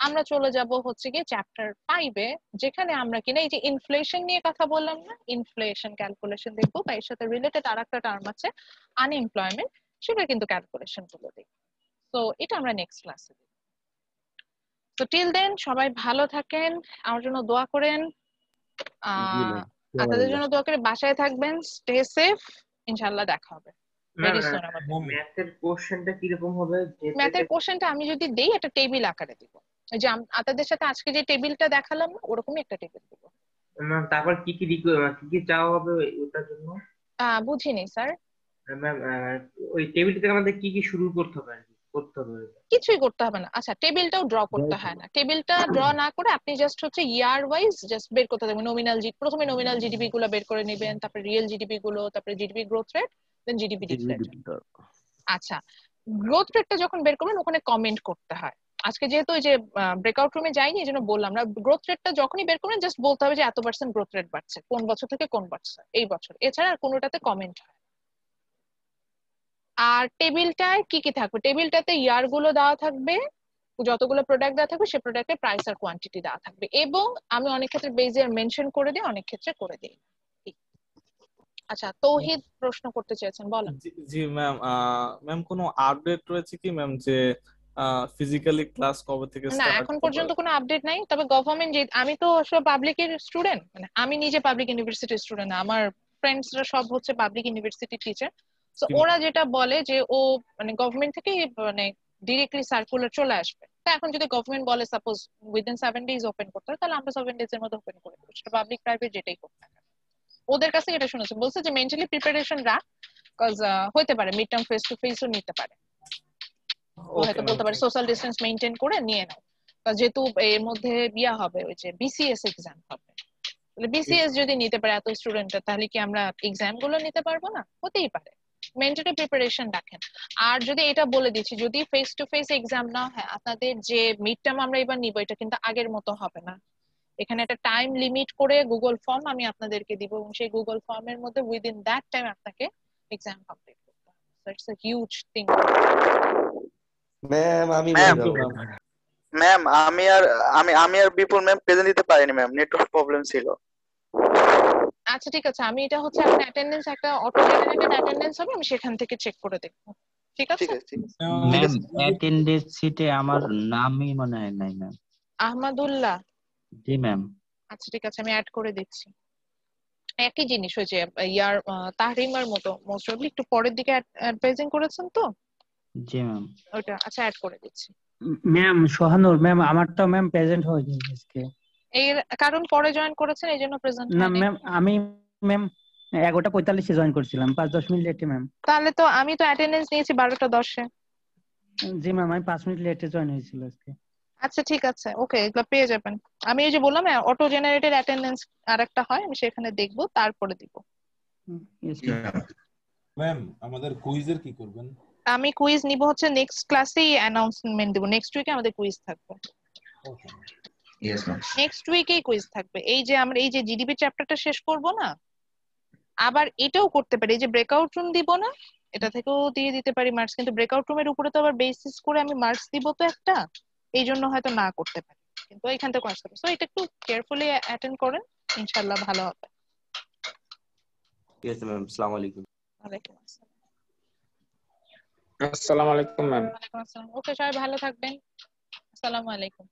আমরা চলে যাব হচ্ছে গিয়ে চ্যাপ্টার 5 এ, যেখানে আমরা কিনা এই যে ইনফ্লেশন নিয়ে কথা বললাম না, ইনফ্লেশন ক্যালকুলেশন দেখবো, বা এর সাথে রিলেটেড আরেকটা টার্ম আছে আনএমপ্লয়মেন্ট, সেটা কিন্তু ক্যালকুলেশন গুলো দেখবো। তো এটা আমরা নেক্সট ক্লাসে দেখব। তো টিল দেন সবাই ভালো থাকেন, আমার জন্য দোয়া করেন, আপনাদের জন্য দোয়া করে বাসায় থাকবেন, স্টে সেফ, ইনশাআল্লাহ দেখা হবে ভেরি সুন। ম্যাথের কোশ্চেনটা কি রকম হবে? ম্যাথের কোশ্চেনটা আমি যদি দেই একটা টেবিল আকারে দিব, ওই যে আপনাদের সাথে আজকে যে টেবিলটা দেখালাম না, ওরকমই একটা টেবিল দিব। তারপর কি কি চাওয়া হবে ওটার জন্য? বুঝিনি স্যার। ম্যাম ওই টেবিল থেকে আমাদের কি কি শুরু করতে হবে? কিছুই করতে হবে না। আচ্ছা, টেবিলটাও ড্র করতে হয় না, টেবিলটা ড্র না করে আপনি জাস্ট হচ্ছে ইয়ার ওয়াইজ জাস্ট বের করতে থাকবেন। প্রথমে নমিনাল জিডিপি গুলো বের করে নেবেন, তারপরে রিয়েল জিডিপি গুলো, তারপরে জিডিপি গ্রোথ রেট, দেন জিডিপি ডিফ্লেশন। আচ্ছা, গ্রোথ রেটটা যখন বের করবেন ওখানে কমেন্ট করতে হয়। আজকে যেহেতু ওই যে ব্রেকআউট রুমে যাইনি এই জন্য বললাম না, গ্রোথ রেটটা যখনই বের করবেন জাস্ট বলতে হবে যে এত % গ্রোথ রেট বাড়ছে, কোন বছর থেকে কোন বছর, এই বছর, এছাড়া আর কোনোটাতে কমেন্ট হয়। আর টেবিলটায় কি কি থাকবে, টেবিলটাতে ইয়ার গুলো দেওয়া থাকবে, যতগুলো প্রোডাক্ট দেওয়া থাকবে সেই প্রোডাক্টের প্রাইস আর কোয়ান্টিটি দেওয়া থাকবে, এবং আমি অনেক ক্ষেত্রে বেজ ইয়ার মেনশন করে দিই, অনেক ক্ষেত্রে করে দিই। আচ্ছা, তৌহিদ প্রশ্ন করতে চেয়েছেন, বলেন। জি ম্যাম, ম্যাম কোনো আপডেট রয়েছে কি ম্যাম যে ফিজিক্যালি ক্লাস কবে থেকে না, স্টার্ট এখন হবে? পর্যন্ত কোনো আপডেট নাই, তবে গভর্নমেন্ট যে, আমি তো সব পাবলিকের স্টুডেন্ট, মানে আমি নিজে পাবলিক ইউনিভার্সিটির স্টুডেন্ট, আমার ফ্রেন্ডসরা সব হচ্ছে পাবলিক ইউনিভার্সিটি টিচার। তো ওরা যেটা বলে যে ও মানে গভর্নমেন্ট থেকে মানে ডিরেক্টলি সার্কুলার চলে আসবে, তো এখন যদি গভর্নমেন্ট বলে সাপোজ উইদিন 7 ডেজ ওপেন করতে, তাহলে আমরা 7 ডেজ এর মধ্যে ওপেন করে দেবো, সেটা পাবলিক প্রাইভেট যেটাই হোক না কেন। ওদের কাছে এটা শুনেছি, বলছে যে মেন্টালি প্রিপারেশন রাখ, কজ হতে পারে মিড টার্ম ফেস টু ফেসও নিতে পারে, হয়তো বলতে পারে সোশ্যাল ডিস্টেন্স মেইনটেইন করে নিয়ে নাও, যেহেতু এর মধ্যে বিয়া হবে, ওই যে বিসিএস এক্সাম হবে, বিসিএস যদি নিতে পারে এত স্টুডেন্টরা, তাহলে কি আমরা এক্সাম গুলো নিতে পারবো না? হতেই পারে, মেন্টালি প্রিপারেশন রাখেন। আর যদি এটা বলে দিচ্ছি, যদি ফেস টু ফেস এক্সাম না হয়, আপনাদের যে মিড টার্ম আমরা এবার নিব, এটা কিন্তু আগের মতো হবে না। এখানে একটা টাইম লিমিট করে গুগল ফর্ম আমি আপনাদেরকে দিব, এবং সেই গুগল ফর্মের মধ্যে উইদিন দ্যাট টাইম আপনাকে এক্সাম কমপ্লিট করতে হবে। So it's a huge thing. Ma'am আমি ম্যাম আমি আর বিপুল ম্যাম প্রেজেন্ট দিতে পারিনি ম্যাম, নেটওয়ার্ক প্রবলেম ছিল। আচ্ছা ঠিক আছে, আমি এটা হচ্ছে এখন অ্যাটেন্ডেন্স, একটা অটো জেনারেটেড অ্যাটেন্ডেন্স হবে, আমি সেখান থেকে চেক করে দেখব। ঠিক আছে ম্যাম অ্যাটেন্ডেন্স শিটে আমার নামই মনে হয় নাই ম্যাম। আহমদুল্লাহ, জি ম্যাম। আচ্ছা ঠিক আছে, আমি অ্যাড করে দিচ্ছি। একই জিনিস হয়েছে ইয়ার তাহরিমার মতো, মোস্ট প্রবাবলি একটু পরের দিকে অ্যাডভাইজিং করেছেন তো। জি ম্যাম। ওটা আচ্ছা অ্যাড করে দিচ্ছি। ম্যাম সোহানুর ম্যাম আমারটা ম্যাম প্রেজেন্ট হয়নি আজকে। এর কারণ পরে জয়েন করেছেন, এইজন্য প্রেজেন্ট না হয়নি। ম্যাম আমি ম্যাম 11:45 জয়েন করছিলাম, 5-10 মিনিট লেটে ম্যাম। তাহলে তো আমি তো অ্যাটেন্ডেন্স নিয়েছি 12:10-এ। জি ম্যাম আমি 5 মিনিট লেটে জয়েন হয়েছিল আজকে। আচ্ছা ঠিক আছে, ওকে, এগুলো পেয়ে যাবেন। আমি এই যে বললাম অটো জেনারেটেড অ্যাটেন্ডেন্স আরেকটা হয়, আমি সেখানে দেখব, তারপরে দিব। ম্যাম আমাদের কুইজের কি করবেন? আমি কুইজ নিব হচ্ছে নেক্সট ক্লাসেই অ্যানাউন্সমেন্ট দেব। নেক্সট উইকে আমাদের কুইজ থাকবে। Yes ma'am. নেক্সট উইকেই কুইজ থাকবে। এই যে আমরা এই যে জিডিপি চ্যাপ্টারটা শেষ করব না, আবার এটাও করতে পারি, এই যে ব্রেকআউট রুম দিব না, এটা থেকেও দিয়ে দিতে পারি মার্কস, কিন্তু ব্রেকআউট রুমের উপরে তো আবার বেসিস করে আমি মার্কস দিব তো একটা, এই জন্য হয়তো না করতে পারি, কিন্তু এখান থেকে আসবে। সো এটা একটু কেয়ারফুলি অ্যাটেন্ড করেন, ইনশাআল্লাহ ভালো হবে। Yes ma'am. আসসালামু আলাইকুম। ওয়ালাইকুম আসসালাম। আসসালামু আলাইকুম ম্যাম। ওয়ালাইকুম আসসালাম। ওকে, সবাই ভালো থাকবেন। আসসালামু আলাইকুম।